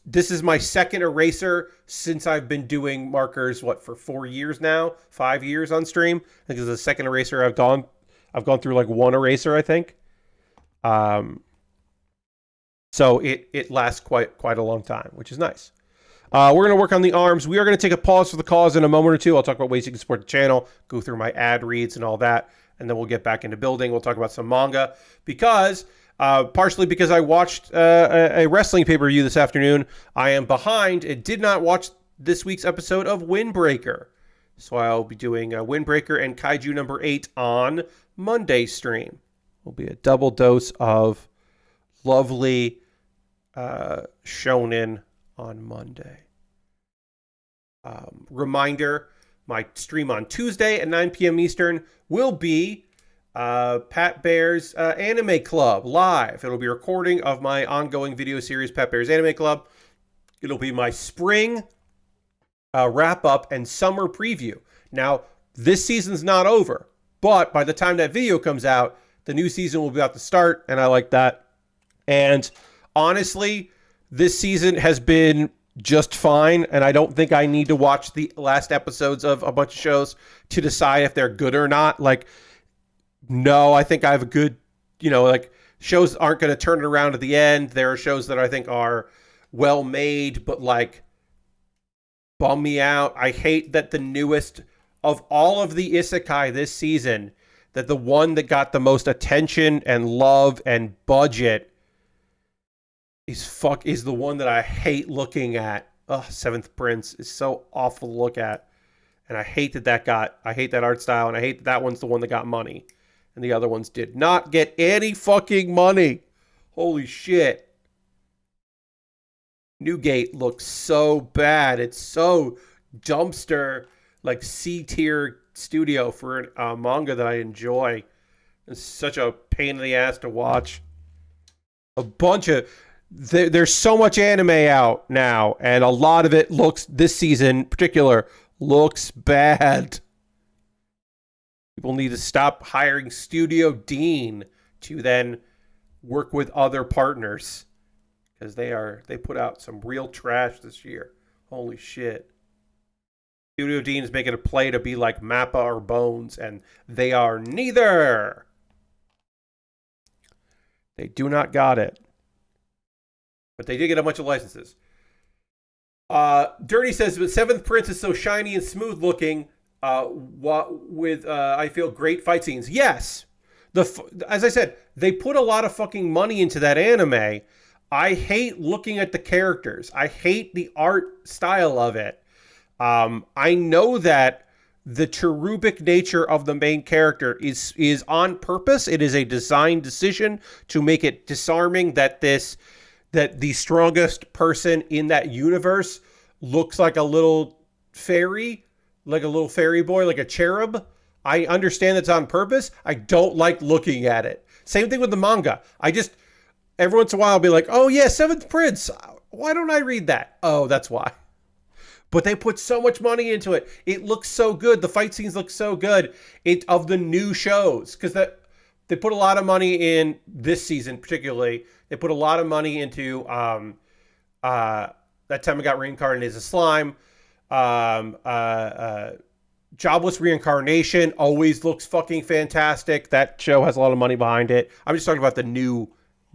this is my second eraser since I've been doing markers, for 4 years now, 5 years on stream. I think this is the second eraser I've gone through like one eraser, I think. So it lasts quite a long time, which is nice. We're going to work on the arms. We are going to take a pause for the cause in a moment or two. I'll talk about ways you can support the channel, go through my ad reads and all that, and then we'll get back into building. We'll talk about some manga because, partially because I watched a wrestling pay-per-view this afternoon. I am behind and did not watch this week's episode of Windbreaker. So I'll be doing Windbreaker and Kaiju number 8 on Monday stream. Will be a double dose of lovely shonen on Monday. Reminder, my stream on Tuesday at 9 p.m. Eastern will be Pat Baer's Anime Club live. It'll be a recording of my ongoing video series, Pat Baer's Anime Club. It'll be my spring wrap-up and summer preview. Now, this season's not over, but by the time that video comes out, the new season will be about to start, and I like that. And honestly, this season has been just fine, and I don't think I need to watch the last episodes of a bunch of shows to decide if they're good or not. Like, no, I think I have a good, like, shows aren't going to turn it around at the end. There are shows that I think are well made, but like bum me out. I hate that the newest of all of the isekai this season, that the one that got the most attention and love and budget is the one that I hate looking at. Seventh Prince is so awful to look at. And I hate I hate that art style, and I hate that one's the one that got money. And the other ones did not get any fucking money. Holy shit. Newgate looks so bad. It's so dumpster, like C-tier studio for a manga that I enjoy. It's such a pain in the ass to watch. There's so much anime out now, and a lot of it this season in particular, looks bad. People need to stop hiring Studio Dean to then work with other partners, because they put out some real trash this year. Holy shit. Studio Dean is making a play to be like Mappa or Bones, and they are neither. They do not got it. But they did get a bunch of licenses. Dirty says, but Seventh Prince is so shiny and smooth looking, with I feel great fight scenes. Yes. As I said, they put a lot of fucking money into that anime. I hate looking at the characters. I hate the art style of it. I know that the cherubic nature of the main character is on purpose. It is a design decision to make it disarming that the strongest person in that universe looks like a little fairy, like a little fairy boy, like a cherub. I understand it's on purpose. I don't like looking at it. Same thing with the manga. Every once in a while I'll be like, oh yeah, Seventh Prince. Why don't I read that? Oh, that's why. But they put so much money into it. It looks so good. The fight scenes look so good. Of the new shows, because they put a lot of money in this season, particularly. They put a lot of money into That Time I Got Reincarnated as a Slime. Jobless Reincarnation always looks fucking fantastic. That show has a lot of money behind it. I'm just talking about the new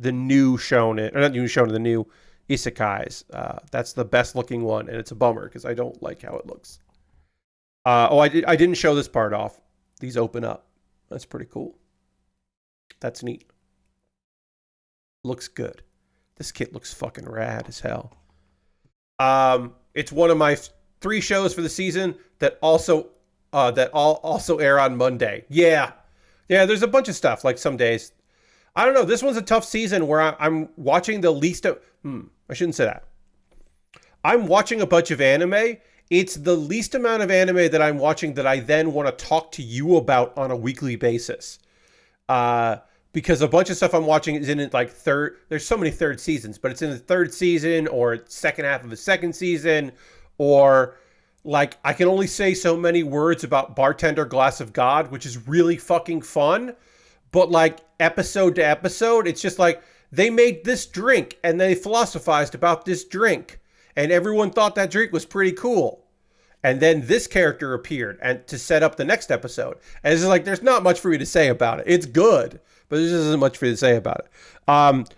shonen, or not new shonen, the new isekais. That's the best looking one, and it's a bummer because I don't like how it looks. I didn't show this part off. These open up. That's pretty cool. That's neat. Looks good. This kit looks fucking rad as hell. It's one of my 3 shows for the season that also air on Monday. Yeah, there's a bunch of stuff. Like some days, I don't know. This one's a tough season where I'm watching the least of. I shouldn't say that. I'm watching a bunch of anime. It's the least amount of anime that I'm watching that I then want to talk to you about on a weekly basis. Because a bunch of stuff I'm watching is in like there's so many third seasons, but it's in the third season or second half of the second season, or like I can only say so many words about Bartender Glass of God, which is really fucking fun. But like episode to episode, it's just like they made this drink and they philosophized about this drink and everyone thought that drink was pretty cool. And then this character appeared and to set up the next episode. And it's just like, there's not much for me to say about it. It's good, but there just isn't much for you to say about it.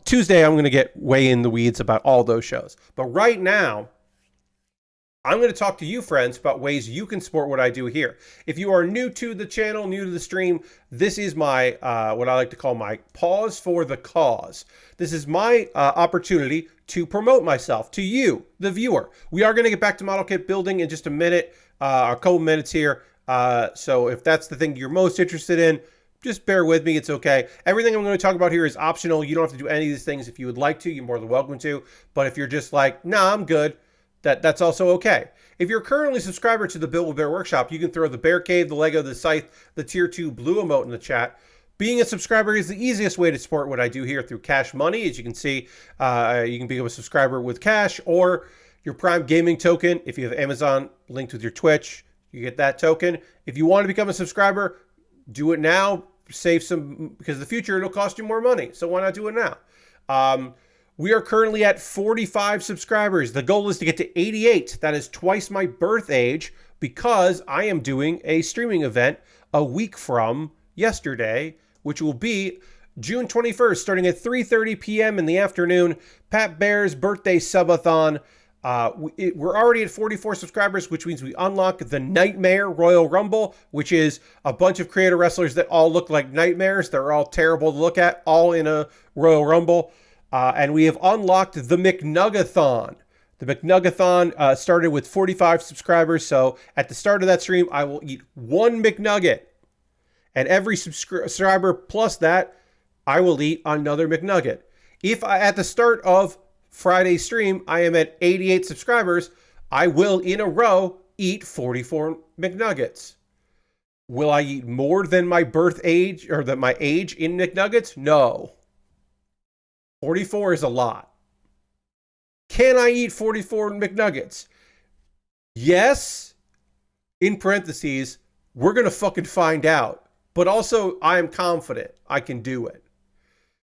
Tuesday, I'm going to get way in the weeds about all those shows. But right now, I'm going to talk to you, friends, about ways you can support what I do here. If you are new to the channel, new to the stream, this is my, what I like to call my pause for the cause. This is my opportunity to promote myself to you, the viewer. We are going to get back to model kit building in just a minute, a couple minutes here. So if that's the thing you're most interested in, just bear with me. It's okay. Everything I'm going to talk about here is optional. You don't have to do any of these things. If you would like to, you're more than welcome to. But if you're just like, nah, I'm good, that's also okay. If you're currently a subscriber to the Build with Bear Workshop, you can throw the Bear Cave, the Lego, the Scythe, the Tier 2 blue emote in the chat. Being a subscriber is the easiest way to support what I do here through Cash Money. As you can see, you can become a subscriber with cash or your Prime Gaming token. If you have Amazon linked with your Twitch, you get that token. If you want to become a subscriber, do it now. Save some, because in the future it'll cost you more money. So why not do it now? We are currently at 45 subscribers. The goal is to get to 88. That is twice my birth age, because I am doing a streaming event a week from yesterday, which will be June 21st, starting at 3:30 p.m. in the afternoon. Pat Baer's birthday subathon. We're already at 44 subscribers, which means we unlock the Nightmare Royal Rumble, which is a bunch of creator wrestlers that all look like nightmares. They're all terrible to look at, all in a Royal Rumble. And we have unlocked the McNuggathon. The McNuggathon started with 45 subscribers. So at the start of that stream, I will eat one McNugget. And every subscriber plus that, I will eat another McNugget. If at the start of Friday's stream, I am at 88 subscribers, I will in a row eat 44 McNuggets. Will I eat more than my birth age or than my age in McNuggets? No. 44 is a lot. Can I eat 44 McNuggets? Yes. In parentheses, we're going to fucking find out. But also, I am confident I can do it.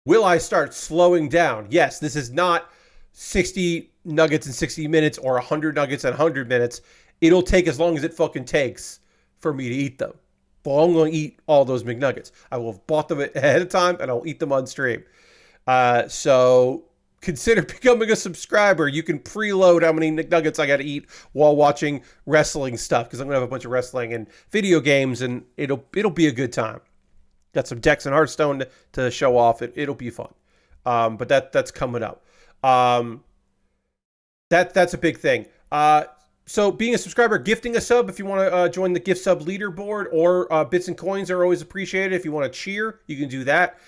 Will I start slowing down? Yes, this is not 60 nuggets in 60 minutes or 100 nuggets in 100 minutes. It'll take as long as it fucking takes for me to eat them. But I'm going to eat all those McNuggets. I will have bought them ahead of time and I'll eat them on stream. So consider becoming a subscriber. You can preload how many McNuggets I got to eat while watching wrestling stuff, because I'm going to have a bunch of wrestling and video games, and it'll be a good time. Got some decks in Hearthstone to show off. It'll be fun. But that's coming up. That's a big thing. So being a subscriber, gifting a sub if you want to join the gift sub leaderboard, or bits and coins are always appreciated. If you want to cheer, you can do that.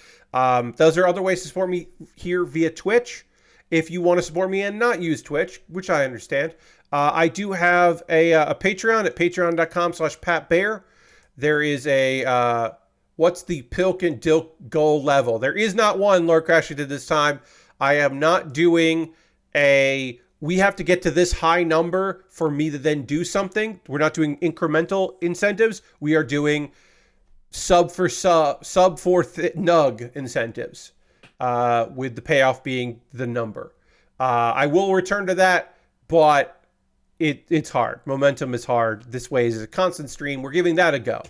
Those are other ways to support me here via Twitch. If you want to support me and not use Twitch, which I understand, I do have a Patreon at patreon.com/PatBaer. There is a what's the Pilk and Dilk goal level? There is not one, Lord Crasher did this time. I am not doing we have to get to this high number for me to then do something. We're not doing incremental incentives. We are doing sub for nug incentives, with the payoff being the number. I will return to that, but it's hard. Momentum is hard. This way is a constant stream. We're giving that a go.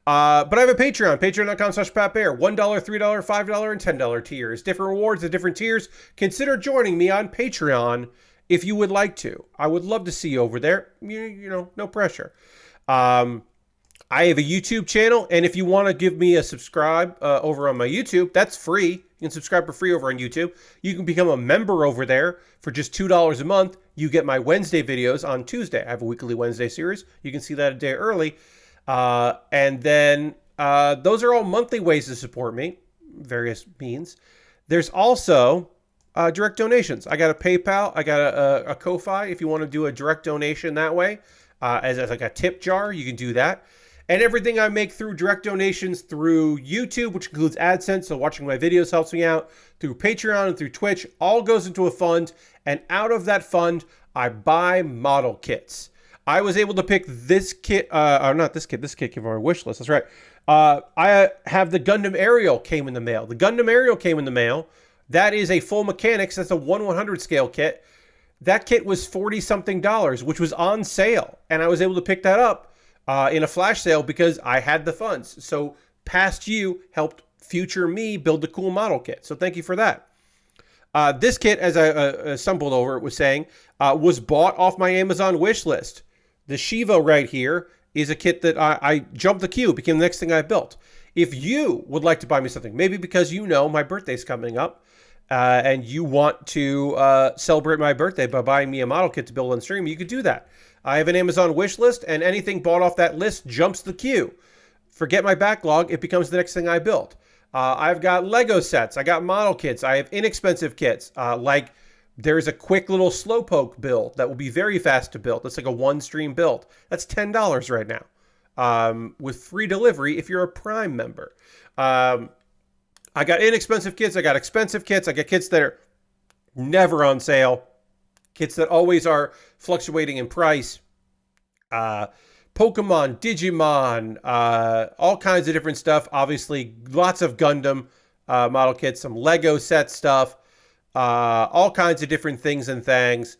But I have a Patreon, patreon.com/PatBaer. $1, $3, $5, and $10 tiers. Different rewards at different tiers. Consider joining me on Patreon if you would like to. I would love to see you over there. You know, no pressure. I have a YouTube channel, and if you want to give me a subscribe over on my YouTube, that's free. You can subscribe for free over on YouTube. You can become a member over there for just $2 a month. You get my Wednesday videos on Tuesday. I have a weekly Wednesday series. You can see that a day early. And then those are all monthly ways to support me, various means. There's also direct donations. I got a PayPal. I got a Ko-Fi. If you want to do a direct donation that way, as like a tip jar, you can do that. And everything I make through direct donations through YouTube, which includes AdSense, so watching my videos helps me out, through Patreon and through Twitch, all goes into a fund. And out of that fund, I buy model kits. I was able to pick this kit, or not this kit. This kit came from my wish list. That's right. I have the Gundam Aerial came in the mail. The Gundam Aerial came in the mail. That is a full mechanics. That's a 1/100 scale kit. That kit was $40-something, which was on sale. And I was able to pick that up in a flash sale because I had the funds. So past you helped future me build a cool model kit. So thank you for that. This kit, as I stumbled over, was saying, was bought off my Amazon wish list. The Shi-ve-A right here is a kit that I jumped the queue, became the next thing I built. If you would like to buy me something, maybe because you know my birthday's coming up, and you want to celebrate my birthday by buying me a model kit to build on stream, you could do that. I have an Amazon wish list, and anything bought off that list jumps the queue. Forget my backlog, it becomes the next thing I build. I've got Lego sets, I got model kits, I have inexpensive kits, like there's a quick little slowpoke build that will be very fast to build. That's like a one-stream build. That's $10 right now, with free delivery if you're a Prime member. I got inexpensive kits, I got expensive kits, I got kits that are never on sale, kits that always are fluctuating in price. Pokemon, Digimon, all kinds of different stuff. Obviously, lots of Gundam model kits, some Lego set stuff. all kinds of different things and things.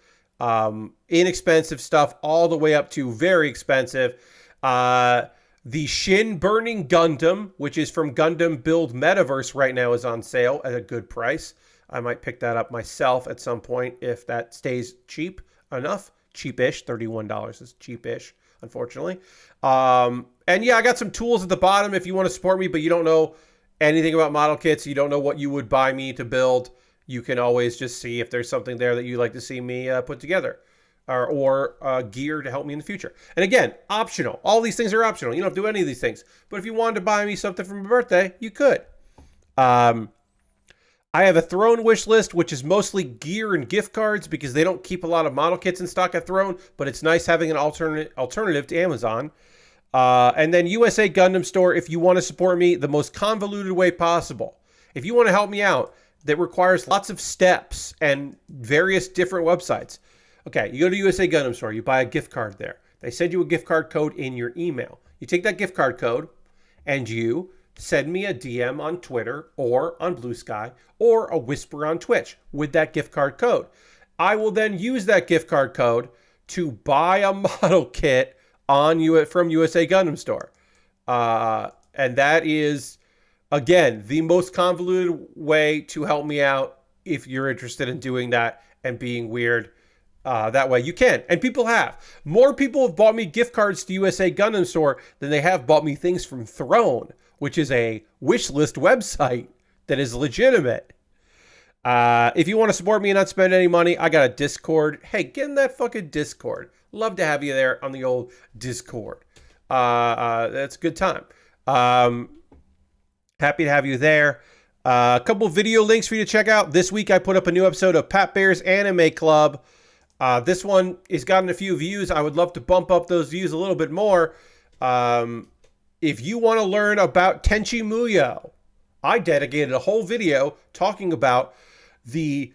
Inexpensive stuff all the way up to very expensive. The Shin Burning Gundam, which is from Gundam Build Metaverse right now, is on sale at a good price. I might pick that up myself at some point if that stays cheap enough. Cheapish, $31 is cheapish, unfortunately. And yeah, I got some tools at the bottom if you want to support me, but you don't know anything about model kits. You don't know what you would buy me to build. You can always just see if there's something there that you'd like to see me put together or gear to help me in the future. And again, optional. All these things are optional. You don't have to do any of these things. But if you wanted to buy me something for my birthday, you could. I have a Throne wish list, which is mostly gear and gift cards because they don't keep a lot of model kits in stock at Throne, but it's nice having an alternative to Amazon. And then USA Gundam Store, if you want to support me the most convoluted way possible. If you want to help me out, that requires lots of steps and various different websites. Okay, you go to USA Gundam Store, you buy a gift card there. They send you a gift card code in your email. You take that gift card code and you send me a DM on Twitter or on Blue Sky or a whisper on Twitch with that gift card code. I will then use that gift card code to buy a model kit from USA Gundam Store. And that is, again, the most convoluted way to help me out if you're interested in doing that and being weird. That way you can. And people have. More people have bought me gift cards to USA Gundam Store than they have bought me things from Throne, which is a wish list website that is legitimate. If you want to support me and not spend any money, I got a Discord. Hey, get in that fucking Discord. Love to have you there on the old Discord. That's a good time. Happy to have you there. A couple video links for you to check out. This week I put up a new episode of Pat Baer's Anime Club. This one has gotten a few views. I would love to bump up those views a little bit more. If you want to learn about Tenchi Muyo, I dedicated a whole video talking about the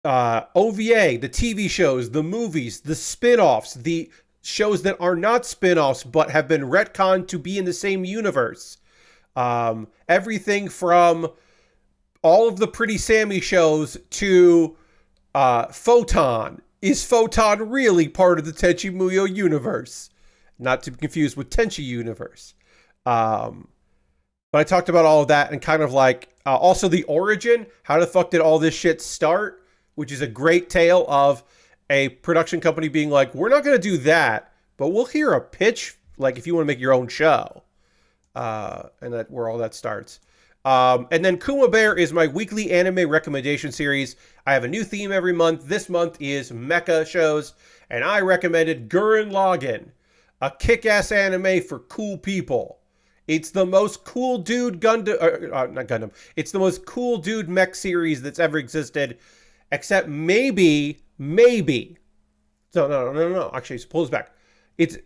OVA, the TV shows, the movies, the spin-offs, the shows that are not spin-offs but have been retconned to be in the same universe. Everything from all of the Pretty Sammy shows to Photon. Is Photon really part of the Tenchi Muyo universe? Not to be confused with Tenchi universe. But I talked about all of that and kind of like also the origin. How the fuck did all this shit start? Which is a great tale of a production company being like, we're not going to do that, but we'll hear a pitch, like if you want to make your own show. And that's where all that starts. And then Kuma Baer is my weekly anime recommendation series. I have a new theme every month. This month is mecha shows, and I recommended Gurren Lagann, a kick-ass anime for cool people. It's the most cool dude not Gundam. It's the most cool dude mech series that's ever existed, except maybe. No. Actually, pull this back. It's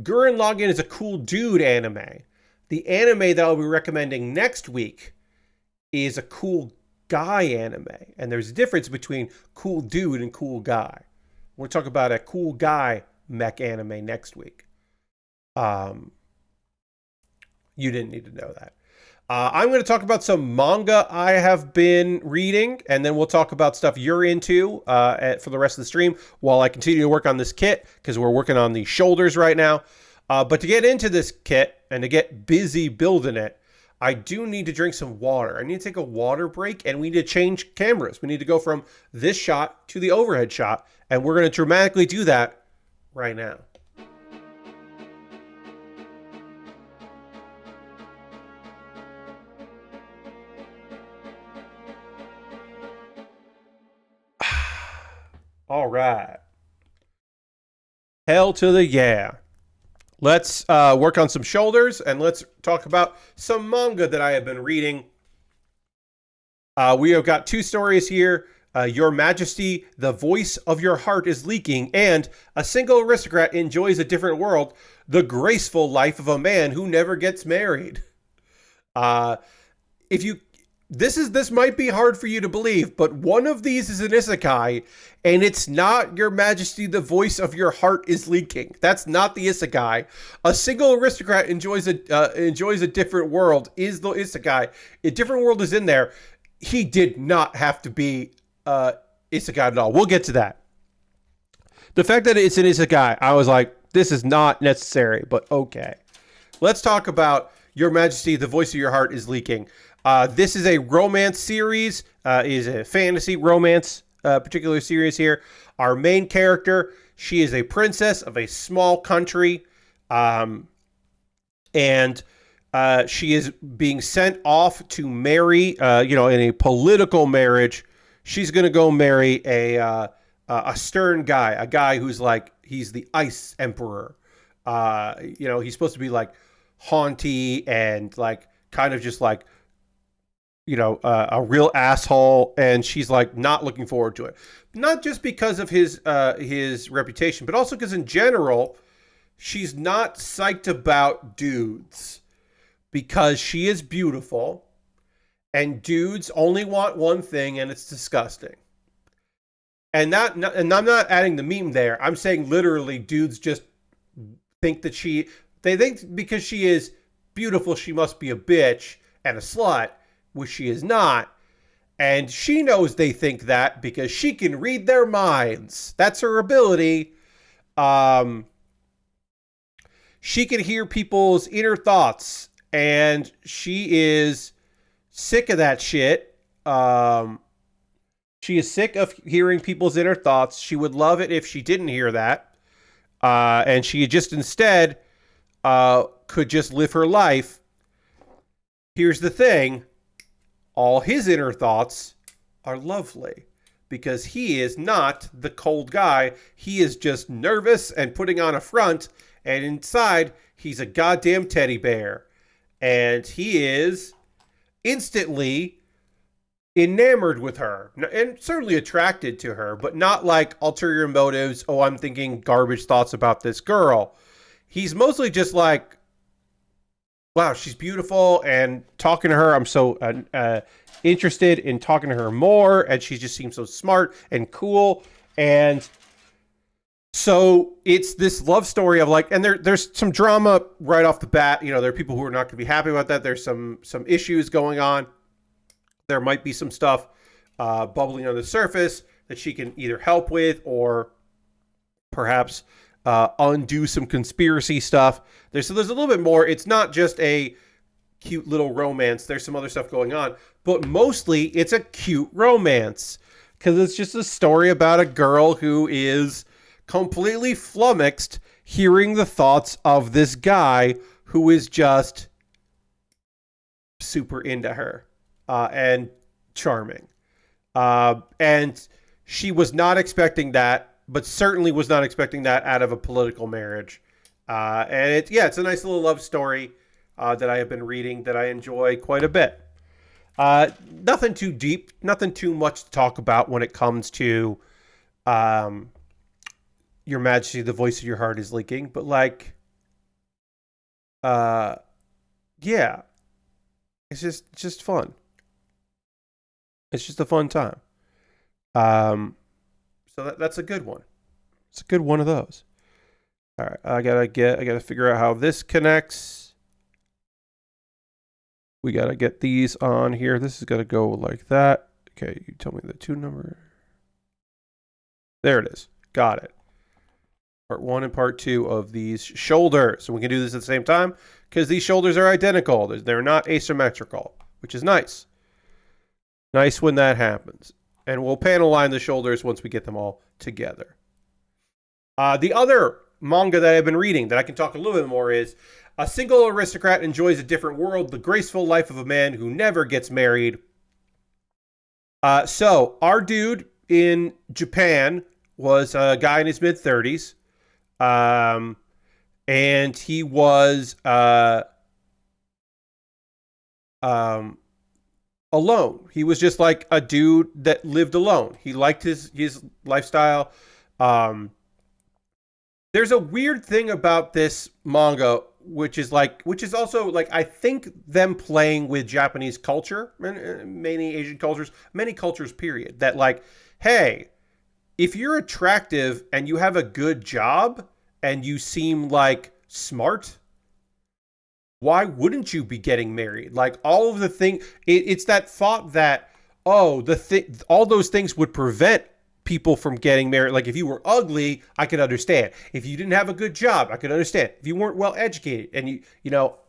Gurren Lagann is a cool dude anime. The anime that I'll be recommending next week is a cool guy anime. And there's a difference between cool dude and cool guy. We'll talk about a cool guy mech anime next week. You didn't need to know that. I'm going to talk about some manga I have been reading, and then we'll talk about stuff you're into for the rest of the stream while I continue to work on this kit, because we're working on the shoulders right now. But to get into this kit and to get busy building it, I do need to drink some water. I need to take a water break, and we need to change cameras. We need to go from this shot to the overhead shot, and we're going to dramatically do that right now. All right. Hell to the yeah. Let's work on some shoulders, and let's talk about some manga that I have been reading. We have got two stories here. Your Majesty, the voice of your heart is leaking, and a single aristocrat enjoys a different world, the graceful life of a man who never gets married. This might be hard for you to believe, but one of these is an isekai, and it's not Your Majesty, the voice of your heart is leaking. That's not the isekai. A single aristocrat enjoys a different world is the isekai. A different world is in there. He did not have to be isekai at all. We'll get to that. The fact that it's an isekai, I was like, this is not necessary, but okay. Let's talk about Your Majesty, the Voice of Your Heart is Leaking. This is a romance series, is a fantasy romance particular series here. Our main character, she is a princess of a small country, and she is being sent off to marry, in a political marriage. She's going to go marry a stern guy, a guy who's like, he's the Ice Emperor. He's supposed to be like haughty and like kind of just like, a real asshole, and she's like not looking forward to it. Not just because of his reputation, but also because in general, she's not psyched about dudes because she is beautiful, and dudes only want one thing, and it's disgusting. And I'm not adding the meme there. I'm saying literally, dudes just think that they think because she is beautiful, she must be a bitch and a slut, which she is not. And she knows they think that because she can read their minds. That's her ability. She can hear people's inner thoughts, and she is sick of that shit. She is sick of hearing people's inner thoughts. She would love it if she didn't hear that. And she just instead could just live her life. Here's the thing. All his inner thoughts are lovely because he is not the cold guy. He is just nervous and putting on a front, and inside he's a goddamn teddy bear. And he is instantly enamored with her and certainly attracted to her, but not like ulterior motives. Oh, I'm thinking garbage thoughts about this girl. He's mostly just like, wow, she's beautiful, and talking to her, I'm so interested in talking to her more, and she just seems so smart and cool. And so it's this love story of like, and there's some drama right off the bat. There are people who are not going to be happy about that. There's some issues going on. There might be some stuff bubbling on the surface that she can either help with or perhaps undo some conspiracy stuff. There's a little bit more. It's not just a cute little romance. There's some other stuff going on, but mostly it's a cute romance because it's just a story about a girl who is completely flummoxed hearing the thoughts of this guy who is just super into her and charming. And she was not expecting that, but certainly was not expecting that out of a political marriage. And it's a nice little love story that I have been reading that I enjoy quite a bit. Nothing too deep, nothing too much to talk about when it comes to Your Majesty, the Voice of Your Heart is Leaking. But like, yeah, it's just fun. It's just a fun time. So that's a good one. It's a good one of those. All right, I gotta figure out how this connects. We gotta get these on here. This is gonna go like that. Okay, you tell me the 2 number. There it is. Got it. Part 1 and part 2 of these shoulders. So we can do this at the same time because these shoulders are identical. They're not asymmetrical, which is nice. Nice when that happens. And we'll panel line the shoulders once we get them all together. The other manga that I've been reading that I can talk a little bit more is A Single Aristocrat Enjoys a Different World, The Graceful Life of a Man Who Never Gets Married. So our dude in Japan was a guy in his mid-30s. And he was alone. He was just like a dude that lived alone. He liked his lifestyle. There's a weird thing about this manga, which is also like, I think them playing with Japanese culture, many Asian cultures, many cultures, period. That like, hey, if you're attractive and you have a good job and you seem like smart, why wouldn't you be getting married? Like all of the thing, it's that thought that oh, all those things would prevent people from getting married. Like if you were ugly, I could understand. If you didn't have a good job, I could understand. If you weren't well educated and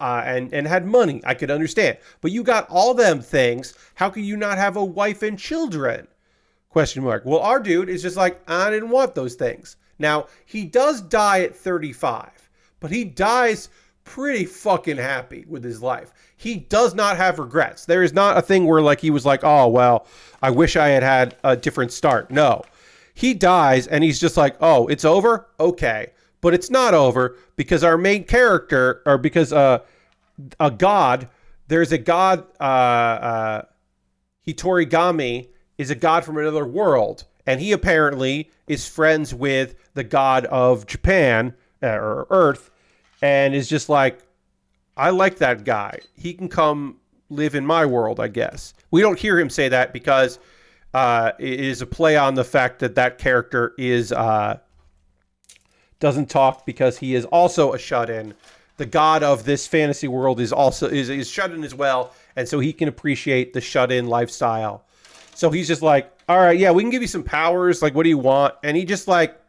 and had money, I could understand. But you got all them things. How can you not have a wife and children? Question mark. Well, our dude is just like, I didn't want those things. Now, he does die at 35, but he dies pretty fucking happy with his life. He does not have regrets. There is not a thing where like he was like, oh, well, I wish I had had a different start. No, he dies and he's just like, oh, it's over. Okay. But it's not over because our main character, or because a god, there's a god, Hitorigami is a god from another world. And he apparently is friends with the god of Japan, or Earth, and is just like, I like that guy. He can come live in my world, I guess. We don't hear him say that because it is a play on the fact that that character is doesn't talk because he is also a shut-in. The god of this fantasy world is also is shut-in as well, and so he can appreciate the shut-in lifestyle. So he's just like, all right, yeah, we can give you some powers. Like, what do you want? And he just like,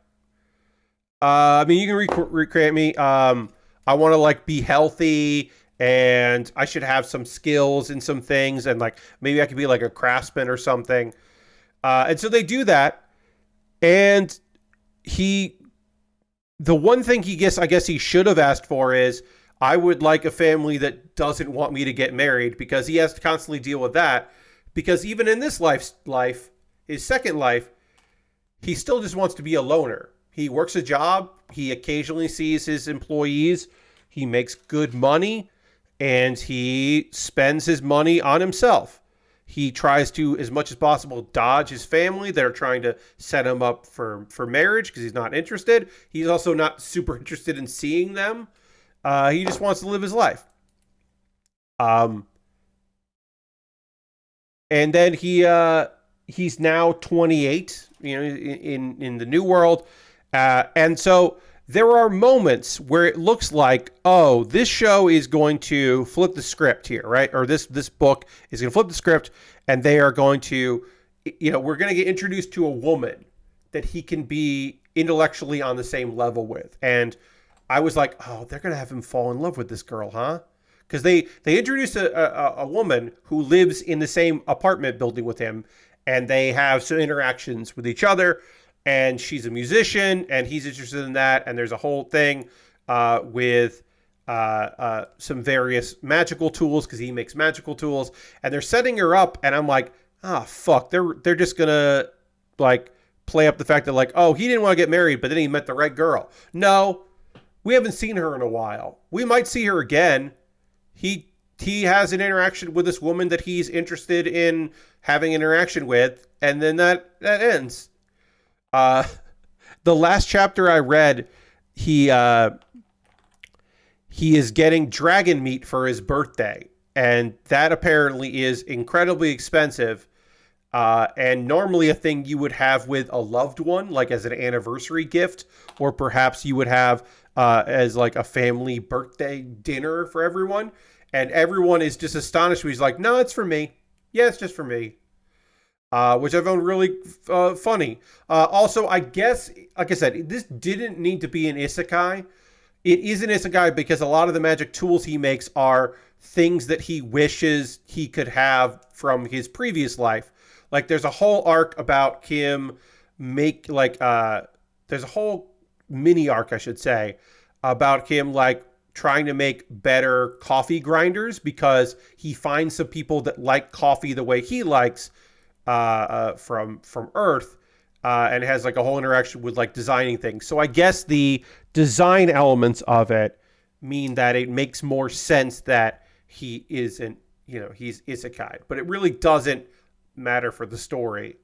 I mean, you can recreate me. I want to like be healthy, and I should have some skills in some things, and like maybe I could be like a craftsman or something. And so they do that, and the one thing I guess he should have asked for is, I would like a family that doesn't want me to get married, because he has to constantly deal with that. Because even in this life, his second life, he still just wants to be a loner. He works a job. He occasionally sees his employees. He makes good money, and he spends his money on himself. He tries to, as much as possible, dodge his family that are trying to set him up for marriage because he's not interested. He's also not super interested in seeing them. He just wants to live his life. And then he's now 28, in the new world. And so there are moments where it looks like, oh, this show is going to flip the script here, right? Or this book is going to flip the script, and they are going to, we're going to get introduced to a woman that he can be intellectually on the same level with. And I was like, oh, they're going to have him fall in love with this girl, huh? Because they introduce a woman who lives in the same apartment building with him, and they have some interactions with each other. And she's a musician, and he's interested in that. And there's a whole thing with some various magical tools, because he makes magical tools. And they're setting her up, and I'm like, fuck. They're just gonna like play up the fact that like, oh, he didn't want to get married, but then he met the right girl. No, we haven't seen her in a while. We might see her again. He has an interaction with this woman that he's interested in having interaction with, and then that ends. The last chapter I read, he is getting dragon meat for his birthday, and that apparently is incredibly expensive, and normally a thing you would have with a loved one, like as an anniversary gift, or perhaps you would have as like a family birthday dinner for everyone. And everyone is just astonished. He's like, no, it's for me. Yeah, it's just for me. Which I found really funny. Also, I guess, like I said, this didn't need to be an isekai. It is an isekai because a lot of the magic tools he makes are things that he wishes he could have from his previous life. Like, there's a whole arc about him there's a whole mini arc, I should say, about him, like, trying to make better coffee grinders because he finds some people that like coffee the way he likes from Earth, and has like a whole interaction with like designing things. So I guess the design elements of it mean that it makes more sense that he isn't, he's isekai, but it really doesn't matter for the story.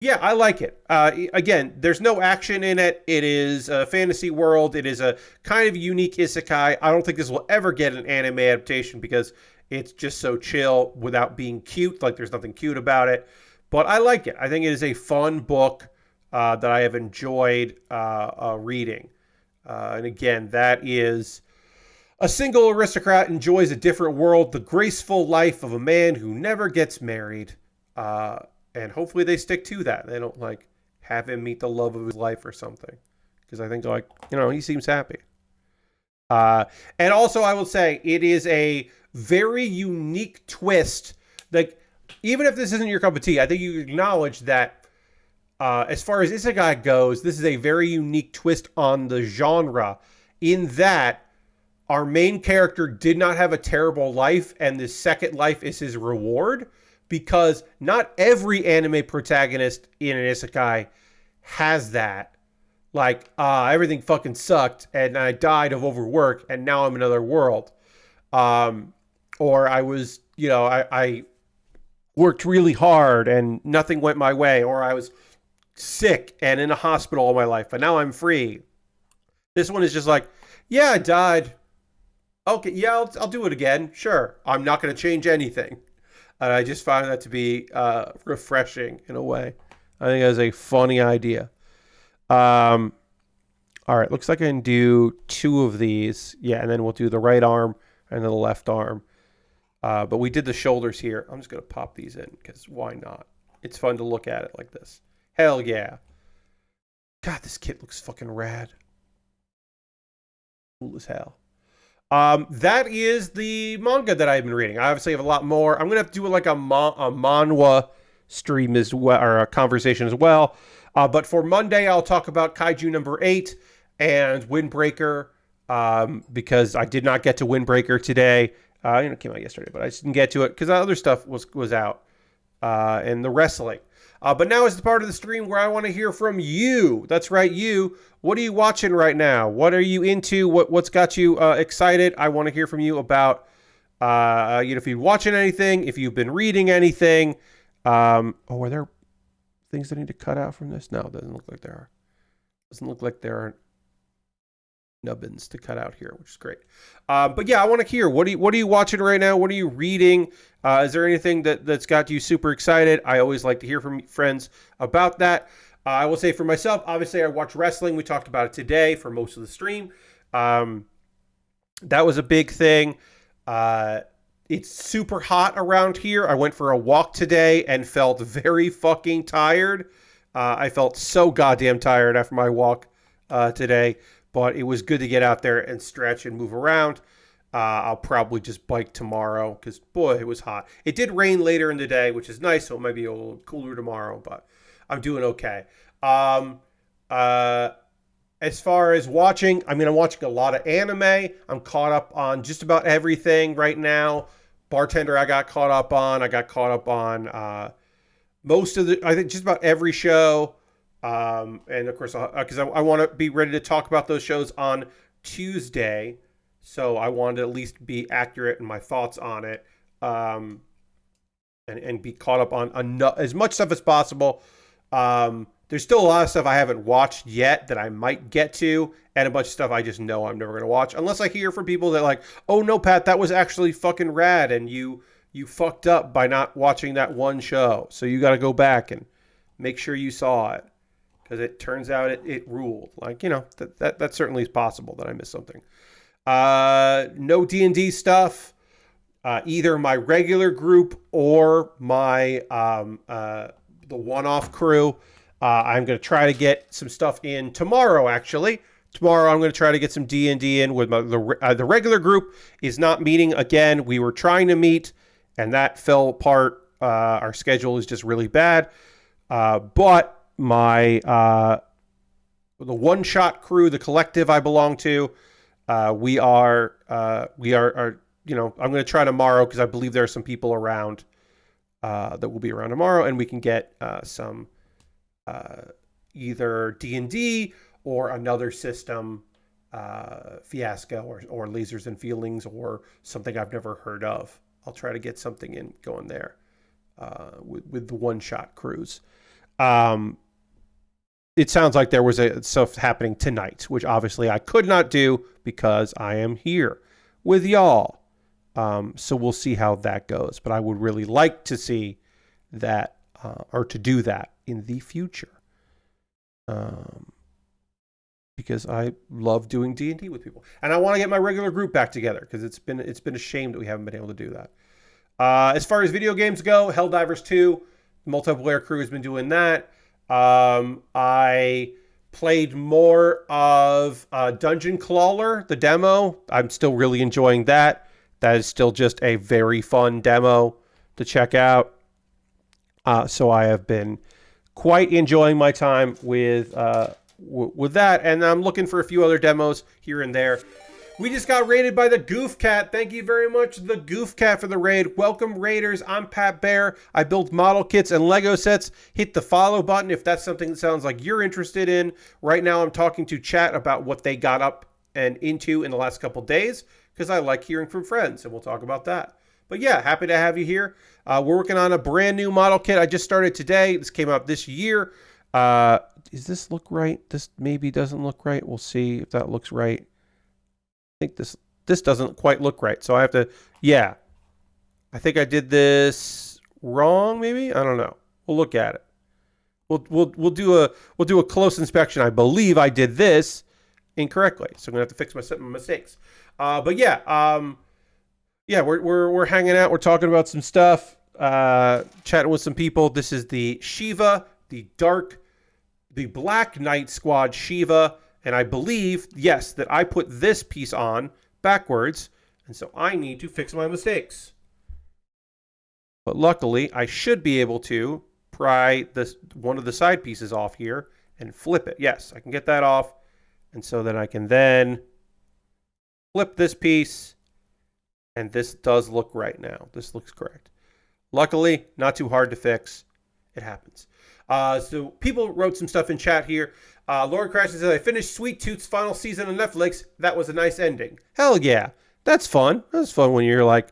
Yeah, I like it. Again, there's no action in it. It is a fantasy world. It is a kind of unique isekai. I don't think this will ever get an anime adaptation because it's just so chill without being cute. Like, there's nothing cute about it. But I like it. I think it is a fun book that I have enjoyed reading. And again, that is A single aristocrat enjoys a different world, the graceful life of a man who never gets married. And hopefully they stick to that. They don't like have him meet the love of his life or something. Because I think like, he seems happy. And also I will say it is a very unique twist. Like, even if this isn't your cup of tea, I think you acknowledge that as far as isekai goes, this is a very unique twist on the genre in that our main character did not have a terrible life and the second life is his reward, because not every anime protagonist in an isekai has that. Like, everything fucking sucked and I died of overwork and now I'm in another world. Or I was, I worked really hard and nothing went my way. Or I was sick and in a hospital all my life, but now I'm free. This one is just like, yeah, I died. Okay, yeah, I'll do it again. Sure. I'm not going to change anything. And I just found that to be refreshing in a way. I think that's a funny idea. All right, looks like I can do 2 of these. Yeah, and then we'll do the right arm and then the left arm. But we did the shoulders here. I'm just going to pop these in because why not? It's fun to look at it like this. Hell yeah. God, this kit looks fucking rad. Cool as hell. That is the manga that I've been reading. I obviously have a lot more. I'm going to have to do like a manhwa stream as well, or a conversation as well. But for Monday, I'll talk about Kaiju number 8 and Windbreaker, because I did not get to Windbreaker today. It came out yesterday, but I just didn't get to it because other stuff was out, and the wrestling. But now is the part of the stream where I want to hear from you. That's right, you. What are you watching right now? What are you into? What's got you excited? I want to hear from you about, if you're watching anything, if you've been reading anything. Are there things that I need to cut out from this? No, it doesn't look like there are. Doesn't look like there are nubbins to cut out here, which is great. But yeah, I want to hear, what are you watching right now? What are you reading? Is there anything that's got you super excited? I always like to hear from friends about that. I will say for myself, obviously I watch wrestling. We talked about it today for most of the stream. That was a big thing. It's super hot around here. I went for a walk today and felt very fucking tired. I felt so goddamn tired after my walk today, but it was good to get out there and stretch and move around. I'll probably just bike tomorrow because, boy, it was hot. It did rain later in the day, which is nice, so it might be a little cooler tomorrow, but I'm doing okay. As far as watching, I'm watching a lot of anime. I'm caught up on just about everything right now. Bartender I got caught up on. I got caught up on most of I think just about every show. And of course, because I want to be ready to talk about those shows on Tuesday. So I wanted to at least be accurate in my thoughts on it. And be caught up on as much stuff as possible. There's still a lot of stuff I haven't watched yet that I might get to, and a bunch of stuff I just know I'm never going to watch, unless I hear from people that like, oh no, Pat, that was actually fucking rad, and you fucked up by not watching that one show, so you got to go back and make sure you saw it, because it turns out it ruled. Like, that certainly is possible that I missed something. No D&D stuff, either my regular group or my the one-off crew. I'm going to try to get some stuff in tomorrow, actually. Tomorrow I'm going to try to get some D&D in with the regular group is not meeting again. We were trying to meet, and that fell apart. Our schedule is just really bad. But my the one-shot crew, the collective I belong to, we are I'm going to try tomorrow because I believe there are some people around that will be around tomorrow, and we can get some either D&D or another system, Fiasco or Lasers and Feelings or something I've never heard of. I'll try to get something going there with the one-shot cruise. It sounds like there was stuff happening tonight, which obviously I could not do because I am here with y'all. So we'll see how that goes. But I would really like to see that or to do that in the future. because I love doing D&D with people, and I want to get my regular group back together because it's been a shame that we haven't been able to do that. As far as video games go, Helldivers 2, the multiplayer crew has been doing that. I played more of Dungeon Crawler, the demo. I'm still really enjoying that. That is still just a very fun demo to check out. So I have been quite enjoying my time with that, and I'm looking for a few other demos here and there. We just got raided by the Goof Cat. Thank you very much, the Goof Cat, for the raid. Welcome, Raiders. I'm Pat Baer. I build model kits and Lego sets. Hit the follow button if that's something that sounds like you're interested in. Right now, I'm talking to chat about what they got up and into in the last couple days, because I like hearing from friends, and we'll talk about that. But yeah, happy to have you here. We're working on a brand new model kit. I just started today. This came out this year. Does this look right? This maybe doesn't look right. We'll see if that looks right. I think this doesn't quite look right. So I have to, yeah. I think I did this wrong, maybe? I don't know. We'll look at it. We'll do a close inspection. I believe I did this incorrectly. So I'm gonna have to fix my mistakes. But yeah, yeah, we're hanging out. We're talking about some stuff, chatting with some people. This is the Shi-ve-A, the Black Knight Squad Shi-ve-A, and I believe, yes, that I put this piece on backwards, and so I need to fix my mistakes. But luckily, I should be able to pry one of the side pieces off here and flip it. Yes, I can get that off, and so then I can then flip this piece. And this does look right now. This looks correct. Luckily, not too hard to fix. It happens. So people wrote some stuff in chat here. Lord Crash says, I finished Sweet Tooth's final season on Netflix. That was a nice ending. Hell yeah. That's fun. That's fun when you're like,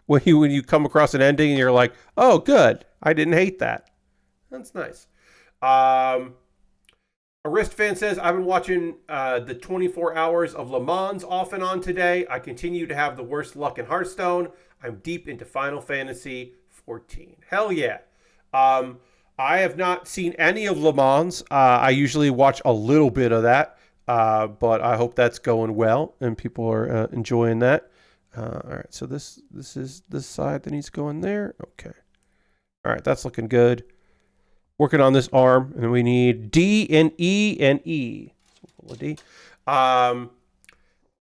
when you come across an ending and you're like, oh, good. I didn't hate that. That's nice. Arist fan says, I've been watching the 24 hours of Le Mans off and on today. I continue to have the worst luck in Hearthstone. I'm deep into Final Fantasy 14. Hell yeah. I have not seen any of Le Mans. I usually watch a little bit of that, but I hope that's going well and people are enjoying that. All right, so this is this side that needs to go in there. Okay. All right, that's looking good. Working on this arm, and we need D and E and E. So D.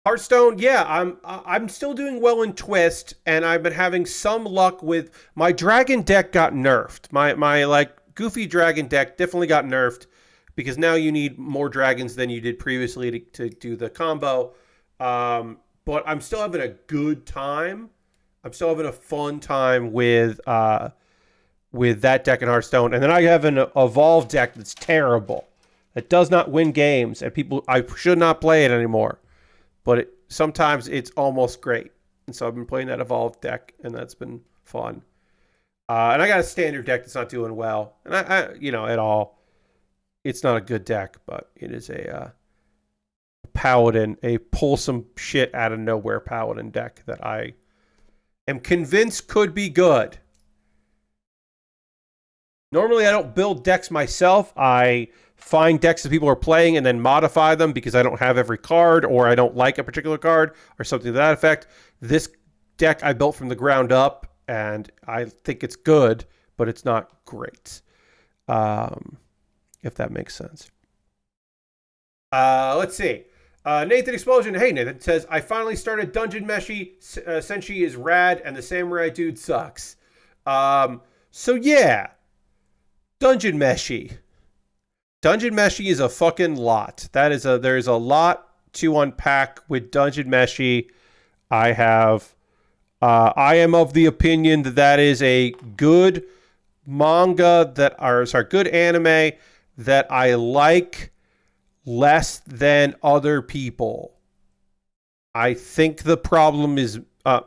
Hearthstone, yeah, I'm still doing well in Twist, and I've been having some luck with my dragon deck. Got nerfed. My like goofy dragon deck definitely got nerfed because now you need more dragons than you did previously to do the combo. But I'm still having a good time. I'm still having a fun time with that deck in Hearthstone. And then I have an Evolve deck that's terrible. It does not win games, and I should not play it anymore. But sometimes it's almost great. And so I've been playing that Evolve deck, and that's been fun. And I got a standard deck that's not doing well. And I at all, it's not a good deck, but it is a paladin, a pull some shit out of nowhere paladin deck that I am convinced could be good. Normally, I don't build decks myself. I find decks that people are playing and then modify them because I don't have every card or I don't like a particular card or something to that effect. This deck I built from the ground up, and I think it's good, but it's not great, if that makes sense. Let's see. Nathan Explosion. Hey, Nathan says, I finally started Dungeon Meshi. Senshi is rad, and the Samurai dude sucks. So, yeah. Dungeon Meshi. Dungeon Meshi is a fucking lot. There's a lot to unpack with Dungeon Meshi. I am of the opinion that is a good manga good anime that I like less than other people. I think the problem is I'm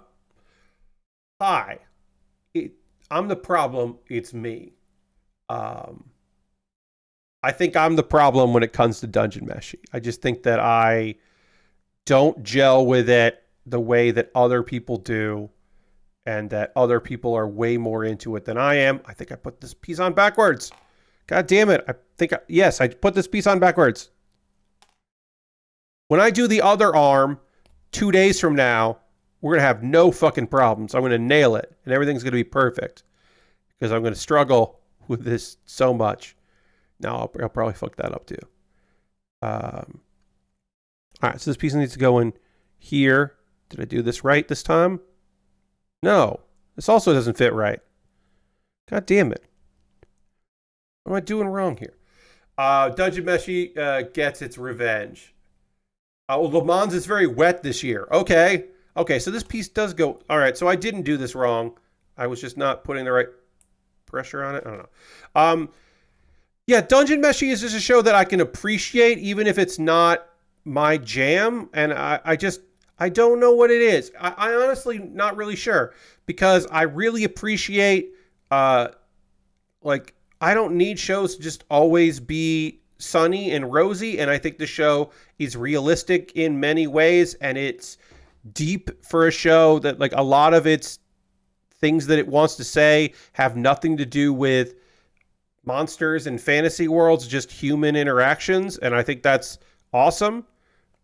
the problem. It's me. I think I'm the problem when it comes to Dungeon Meshi. I just think that I don't gel with it the way that other people do, and that other people are way more into it than I am. I think I put this piece on backwards. God damn it. Yes, I put this piece on backwards. When I do the other arm 2 days from now, we're going to have no fucking problems. I'm going to nail it, and everything's going to be perfect because I'm going to struggle with this so much. Now, I'll probably fuck that up too. All right, so this piece needs to go in here. Did I do this right this time? No. This also doesn't fit right. God damn it. What am I doing wrong here? Dungeon Meshi gets its revenge. Le Mans is very wet this year. Okay. Okay, so this piece does go... All right, so I didn't do this wrong. I was just not putting the right pressure on it. I don't know. Yeah, Dungeon Meshi is just a show that I can appreciate, even if it's not my jam. And I don't know what it is. I honestly not really sure. Because I really appreciate... like, I don't need shows to just always be sunny and rosy. And I think the show is realistic in many ways. And it's deep for a show that, like, a lot of its things that it wants to say have nothing to do with monsters and fantasy worlds, just human interactions. And I think that's awesome.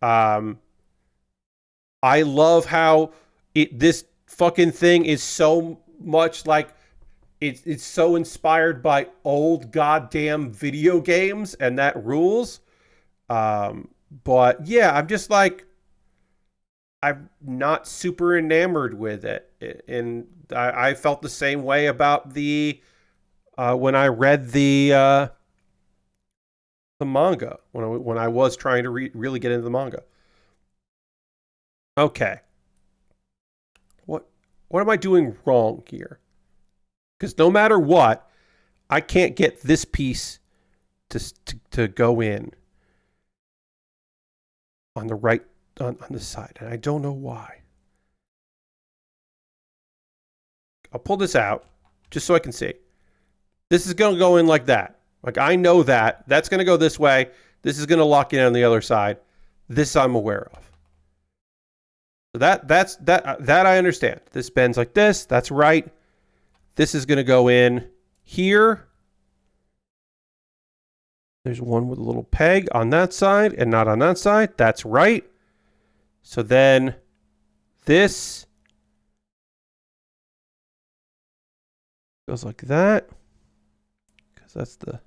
I love how this fucking thing is so much like it's so inspired by old goddamn video games, and that rules. But yeah, I'm just like, I'm not super enamored with it. And I felt the same way about the when I read the manga, when I was trying to really get into the manga. Okay. What am I doing wrong here? Because no matter what, I can't get this piece to go in on the right, on the side. And I don't know why. I'll pull this out just so I can see. This is going to go in like that. Like, I know that. That's going to go this way. This is going to lock in on the other side. This I'm aware of. So that I understand. This bends like this. That's right. This is going to go in here. There's one with a little peg on that side and not on that side. That's right. So then this goes like that. Because that's the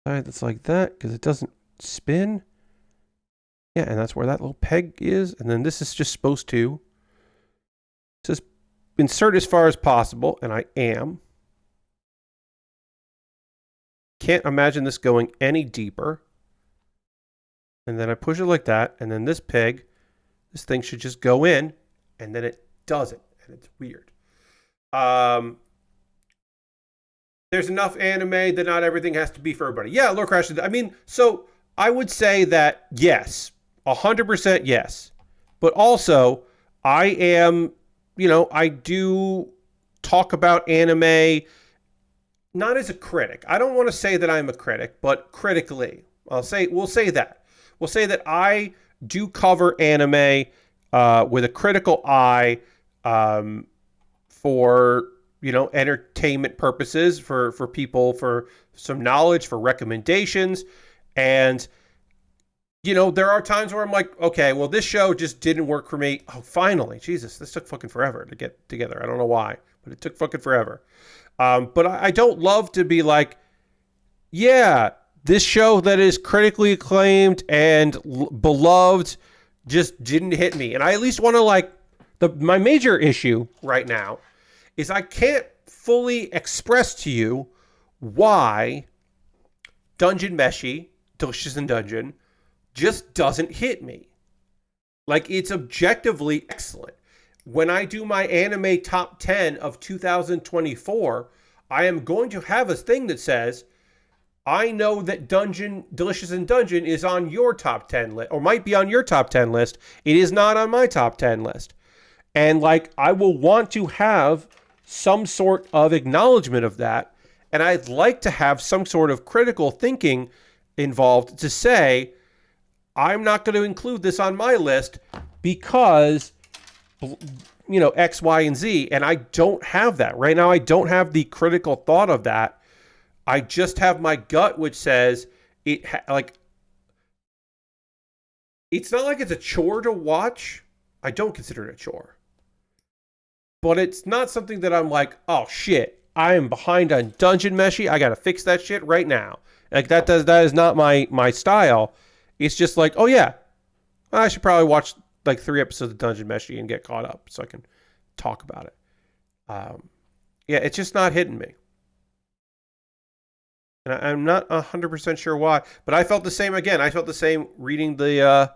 side that's like that. Because it doesn't spin. Yeah, and that's where that little peg is. And then this is just supposed to just insert as far as possible. And I am. Can't imagine this going any deeper. And then I push it like that. And then this peg, this thing should just go in. And then it doesn't. And it's weird. There's enough anime that not everything has to be for everybody. Yeah, Lord Crash. I mean, so I would say that yes. 100% yes. But also, I am, I do talk about anime not as a critic. I don't want to say that I'm a critic, but critically. We'll say that. We'll say that I do cover anime with a critical eye for, entertainment purposes, for people, for some knowledge, for recommendations. And there are times where I'm like, okay, well, this show just didn't work for me. Oh, finally. Jesus, this took fucking forever to get together. I don't know why, but it took fucking forever. But I don't love to be like, yeah, this show that is critically acclaimed and beloved just didn't hit me. And I at least want to my major issue right now is I can't fully express to you why Dungeon Meshi, Delicious in Dungeon, just doesn't hit me. Like, it's objectively excellent. When I do my anime top 10 of 2024, I am going to have a thing that says, I know that Delicious in Dungeon is on your top 10 list, or might be on your top 10 list. It is not on my top 10 list. And I will want to have some sort of acknowledgement of that. And I'd like to have some sort of critical thinking involved to say, I'm not going to include this on my list because, X, Y, and Z. And I don't have that. Right now, I don't have the critical thought of that. I just have my gut, which says, It's not like it's a chore to watch. I don't consider it a chore. But it's not something that I'm like, oh shit, I am behind on Dungeon Meshi. I gotta fix that shit right now. Like that is not my style. It's just like, oh yeah, I should probably watch like 3 episodes of Dungeon Meshi and get caught up so I can talk about it. Yeah, it's just not hitting me. And I'm not 100% sure why, but I felt the same again. I felt the same reading the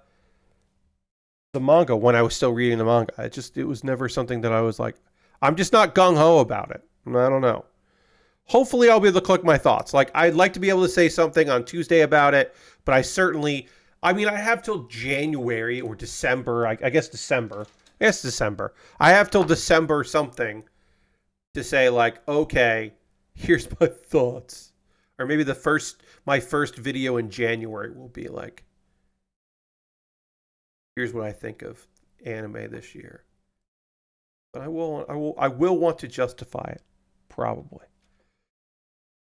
manga when I was still reading the manga. It was never something that I was like, I'm just not gung-ho about it. I don't know. Hopefully I'll be able to collect my thoughts. Like, I'd like to be able to say something on Tuesday about it, but I have till January or December. I guess December. I have till December something to say like, okay, here's my thoughts. Or maybe my first video in January will be like, here's what I think of anime this year. But I will want to justify it, probably.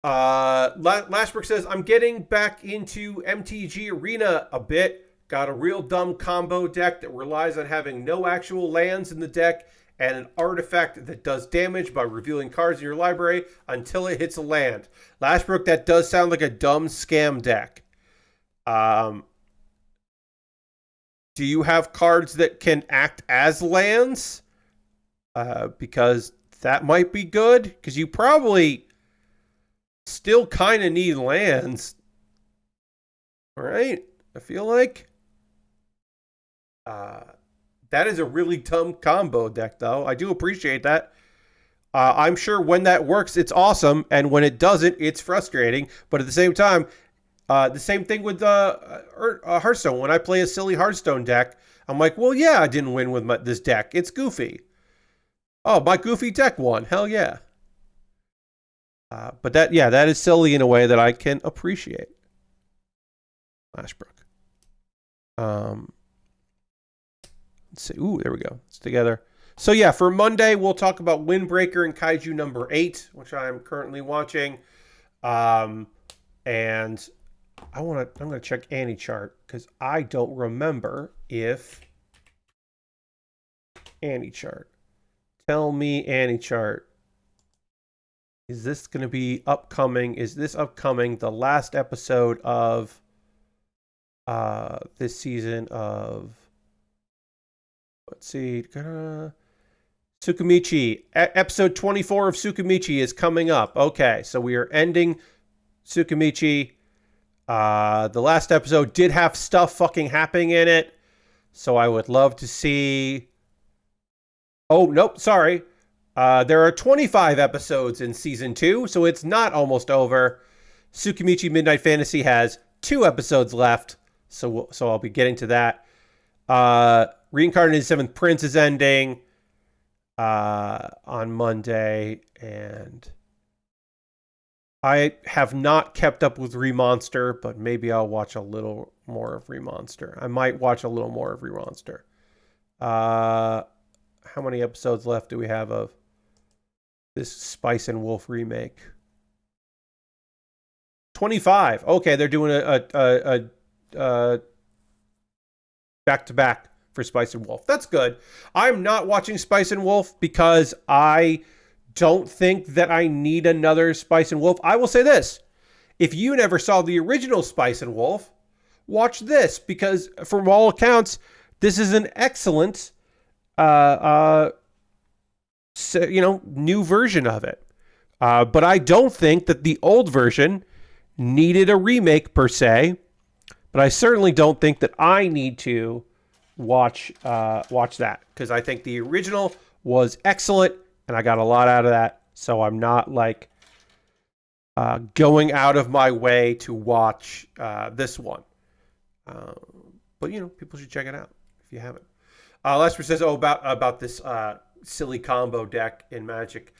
Lashbrook says, I'm getting back into MTG Arena a bit. Got a real dumb combo deck that relies on having no actual lands in the deck and an artifact that does damage by revealing cards in your library until it hits a land. Lashbrook, that does sound like a dumb scam deck. Do you have cards that can act as lands? Because that might be good. Because you probably still kind of need lands. Right? I feel like. That is a really dumb combo deck, though. I do appreciate that. I'm sure when that works, it's awesome. And when it doesn't, it's frustrating. But at the same time, the same thing with Hearthstone. When I play a silly Hearthstone deck, I'm like, well, yeah, I didn't win with this deck. It's goofy. Oh, my goofy deck won. Hell yeah. But that is silly in a way that I can appreciate. Lashbrook. Let's see. Ooh, there we go. It's together. So yeah, for Monday, we'll talk about Windbreaker and Kaiju number 8, which I am currently watching. And I'm gonna check Annie chart because I don't remember if Annie chart. Tell me Annie chart. Is this gonna be upcoming? Is this upcoming the last episode of this season of, let's see, Tsukimichi. Episode 24 of Tsukimichi is coming up. Okay, so we are ending Tsukimichi. The last episode did have stuff fucking happening in it, so I would love to see. Oh, nope, sorry. There are 25 episodes in season 2, so it's not almost over. Tsukimichi Midnight Fantasy has 2 episodes left, so I'll be getting to that. Reincarnated Seventh Prince is ending on Monday, and I have not kept up with Remonster, but maybe I'll watch a little more of Remonster. I might watch a little more of Remonster. How many episodes left do we have of this Spice and Wolf remake? 25. Okay, they're doing a back-to-back for Spice and Wolf. That's good. I'm not watching Spice and Wolf because I don't think that I need another Spice and Wolf. I will say this. If you never saw the original Spice and Wolf, watch this, because from all accounts, this is an excellent new version of it. But I don't think that the old version needed a remake per se. But I certainly don't think that I need to watch that, because I think the original was excellent and I got a lot out of that. So I'm not like going out of my way to watch this one. But people should check it out if you haven't. Lester says, about this silly combo deck in Magic.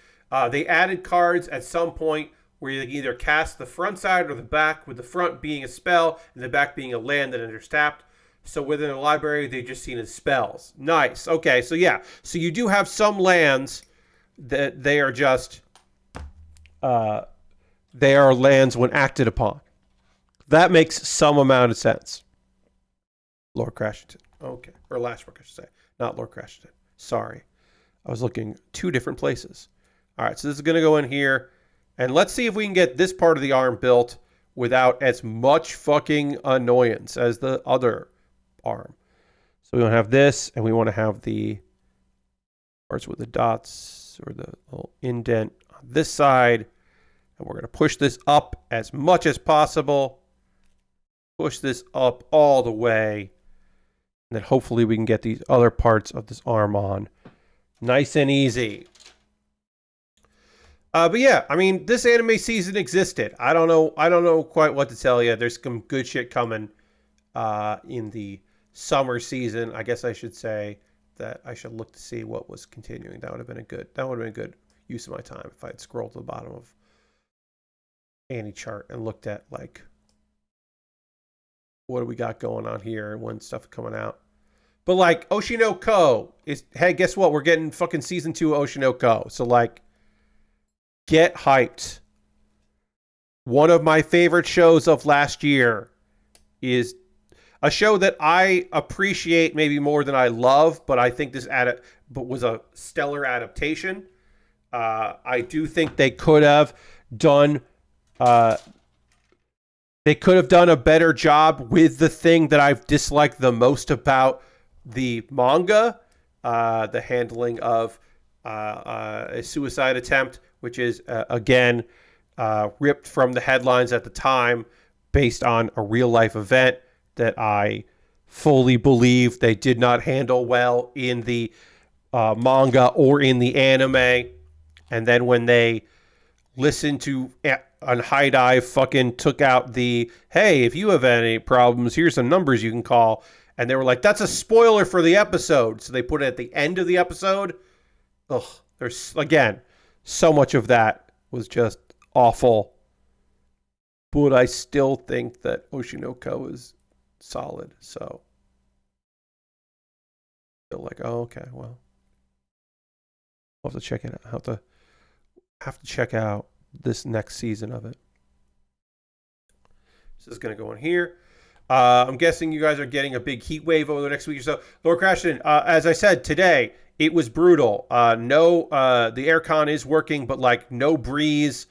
They added cards at some point where you can either cast the front side or the back, with the front being a spell and the back being a land that enters tapped. So within a library, they've just seen as spells. Nice. Okay, so yeah. So you do have some lands that they are just, they are lands when acted upon. That makes some amount of sense. Lord Crashington. Okay. Or Lashbrook, I should say. Not Lord Crashington. Sorry. I was looking two different places. All right, so this is going to go in here. And let's see if we can get this part of the arm built without as much fucking annoyance as the other arm. So we want to have this, and we want to have the parts with the dots or the little indent on this side. And we're going to push this up as much as possible. Push this up all the way. And then hopefully we can get these other parts of this arm on. Nice and easy. But yeah, I mean, this anime season existed. I don't know quite what to tell you. There's some good shit coming in the summer season. I guess I should say that I should look to see what was continuing. That would have been a good use of my time if I had scrolled to the bottom of any chart and looked at like what do we got going on here and when stuff coming out. But like Oshinoko is, hey, guess what? We're getting fucking season 2 of Oshinoko. So like, get hyped. One of my favorite shows of last year is a show that I appreciate maybe more than I love, but I think this was a stellar adaptation. I do think they could have done a better job with the thing that I've disliked the most about the manga, the handling of a suicide attempt, which is, again, ripped from the headlines at the time based on a real-life event that I fully believe they did not handle well in the manga or in the anime. And then when they listened to on High Dive fucking took out the, hey, if you have any problems, here's some numbers you can call. And they were like, that's a spoiler for the episode. So they put it at the end of the episode. Ugh, there's, again, so much of that was just awful. But I still think that Oshinoko is solid. So, feel like, oh, okay, well, I'll have to check it out. Have to check out this next season of it. So this is going to go in here. I'm guessing you guys are getting a big heat wave over the next week or so. Lord Crashton, as I said, today, it was brutal. The aircon is working, but like no breeze.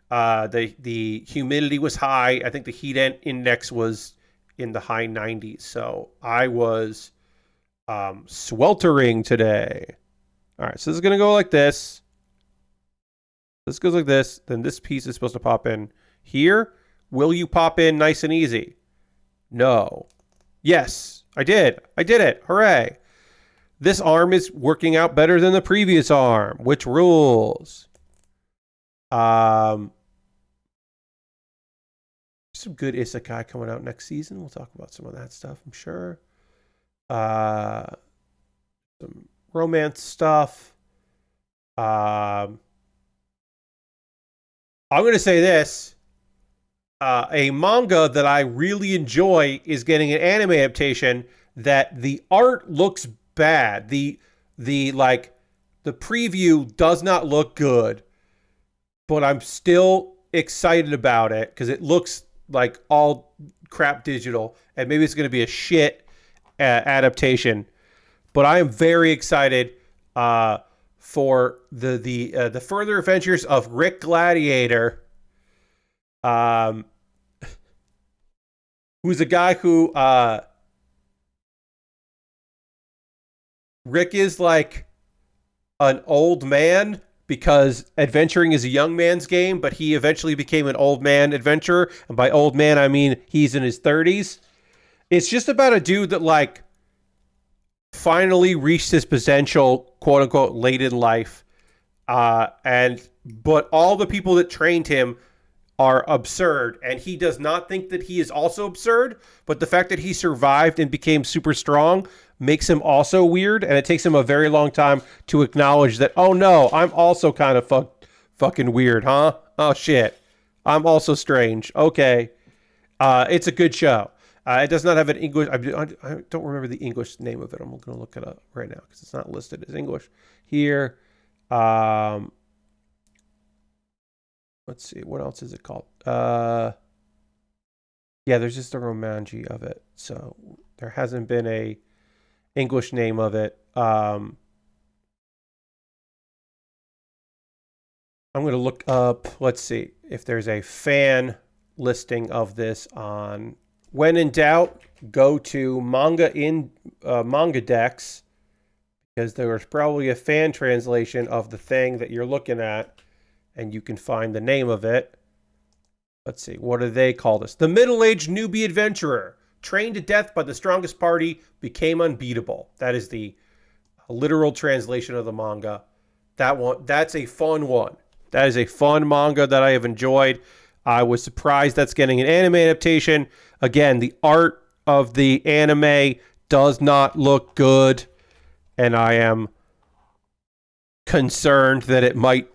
The humidity was high. I think the heat index was in the high 90s. So I was sweltering today. All right, so this is going to go like this. This goes like this. Then this piece is supposed to pop in here. Will you pop in nice and easy? No. Yes, I did. I did it. Hooray. This arm is working out better than the previous arm, which rules. Some good isekai coming out next season. We'll talk about some of that stuff, I'm sure. Some romance stuff. I'm going to say this. A manga that I really enjoy is getting an anime adaptation that the art looks bad. The preview does not look good, but I'm still excited about it because it looks like all crap digital, and maybe it's going to be a shit adaptation. But I am very excited for the further adventures of Rick Gladiator, who's a guy who Rick is like an old man because adventuring is a young man's game, but he eventually became an old man adventurer. And by old man, I mean he's in his 30s. It's just about a dude that like finally reached his potential, quote unquote, late in life. But all the people that trained him are absurd, and he does not think that he is also absurd, but the fact that he survived and became super strong makes him also weird, and it takes him a very long time to acknowledge that, oh no, I'm also kind of fucking weird, huh? Oh shit, I'm also strange. Okay. It's a good show. It does not have an English, I don't remember the English name of it. I'm going to look it up right now because it's not listed as English here. Let's see, what else is it called? Yeah, there's just a romanji of it. So there hasn't been a English name of it. I'm going to look up, let's see, if there's a fan listing of this on. When in doubt, go to Manga Dex, because there was probably a fan translation of the thing that you're looking at, and you can find the name of it. Let's see, what do they call this? The middle-aged newbie adventurer, trained to death by the strongest party, became unbeatable. That is the literal translation of the manga. That's a fun one. That is a fun manga that I have enjoyed. I was surprised that's getting an anime adaptation. Again, the art of the anime does not look good, and I am concerned that it might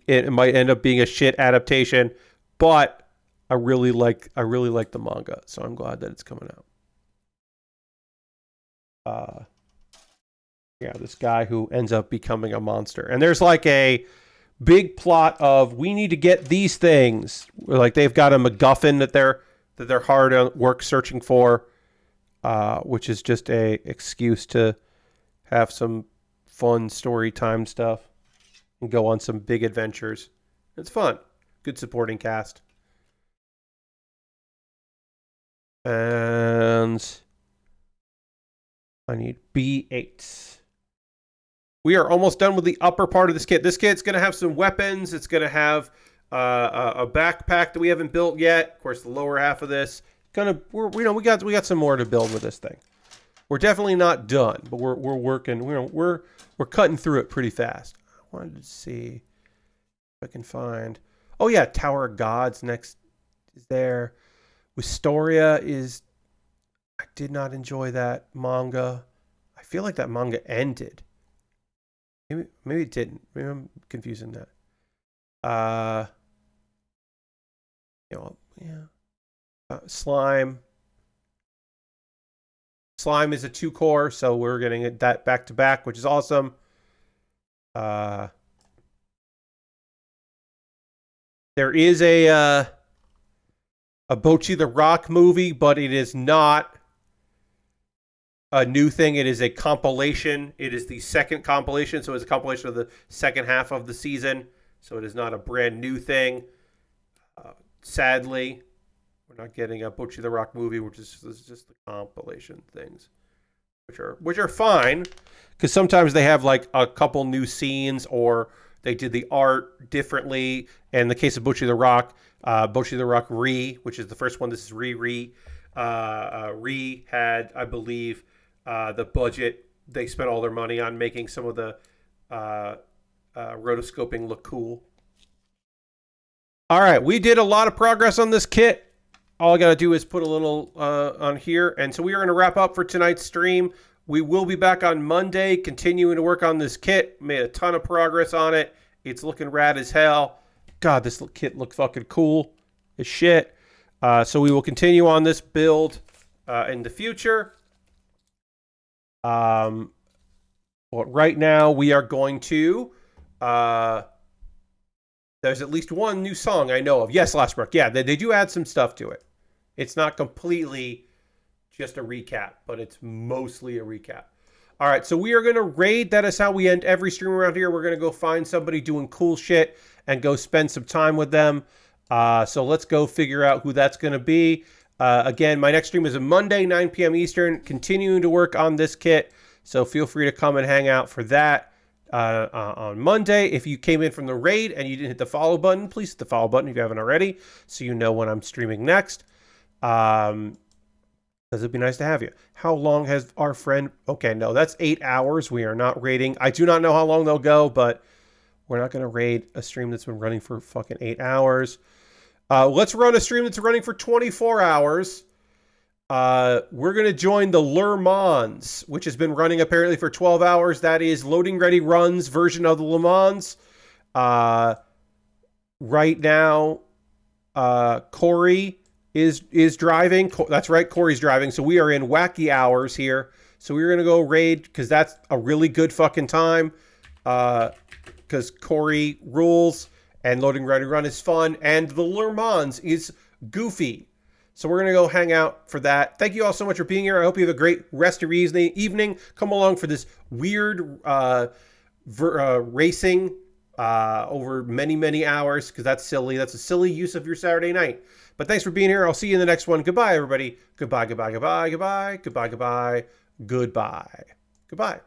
end up being a shit adaptation. But I really like the manga, so I'm glad that it's coming out. Yeah, this guy who ends up becoming a monster, and there's like a big plot of we need to get these things. Like they've got a MacGuffin that they're hard at work searching for, which is just a excuse to have some fun story time stuff and go on some big adventures. It's fun. Good supporting cast. And I need B8. We are almost done with the upper part of this kit. This kit's going to have some weapons. It's going to have a backpack that we haven't built yet. Of course, the lower half of this. We got some more to build with this thing. We're definitely not done, but we're working. We're cutting through it pretty fast. I wanted to see if I can find. Oh yeah, Tower of Gods next is there. Wistoria is. I did not enjoy that manga. I feel like that manga ended. Maybe it didn't. Maybe I'm confusing that. Slime. Slime is a 2-core, so we're getting that back to back, which is awesome. There is a Bocchi the Rock movie, but it is not a new thing. It is a compilation. It is the second compilation, so it's a compilation of the second half of the season. So it is not a brand new thing. Sadly, we're not getting a Bocchi the Rock movie, which is just the compilation things, which are fine, because sometimes they have like a couple new scenes or they did the art differently. And in the case of Bocchi the Rock Re, which is the first one. This is Re. Re had, I believe, the budget. They spent all their money on making some of the rotoscoping look cool. All right, we did a lot of progress on this kit. All I got to do is put a little on here. And so we are going to wrap up for tonight's stream. We will be back on Monday, continuing to work on this kit. Made a ton of progress on it. It's looking rad as hell. God, this kit looks fucking cool as shit. So we will continue on this build in the future. But right now we are going to... there's at least one new song I know of. Yes, Lashbrook. Yeah, they do add some stuff to it. It's not completely just a recap, but it's mostly a recap. All right, so we are going to raid. That is how we end every stream around here. We're going to go find somebody doing cool shit and go spend some time with them. So let's go figure out who that's going to be. Again, my next stream is a Monday, 9 p.m. Eastern, continuing to work on this kit. So feel free to come and hang out for that on Monday. If you came in from the raid and you didn't hit the follow button, please hit the follow button if you haven't already, so you know when I'm streaming next. Because it'd be nice to have you. How long has our friend... Okay, no, that's 8 hours. We are not raiding. I do not know how long they'll go, but we're not going to raid a stream that's been running for fucking 8 hours. Let's run a stream that's running for 24 hours. We're going to join the Le Mans, which has been running apparently for 12 hours. That is Loading Ready Run's version of the Le Mans. Right now, Corey is driving. That's right, Corey's driving. So we are in wacky hours here. So we're going to go raid because that's a really good fucking time. Because Corey rules and Loading Ready Run is fun. And the Le Mans is goofy. So we're going to go hang out for that. Thank you all so much for being here. I hope you have a great rest of your evening. Come along for this weird racing over many, many hours, because that's silly. That's a silly use of your Saturday night. But thanks for being here. I'll see you in the next one. Goodbye, everybody. Goodbye, goodbye, goodbye, goodbye, goodbye, goodbye, goodbye, goodbye.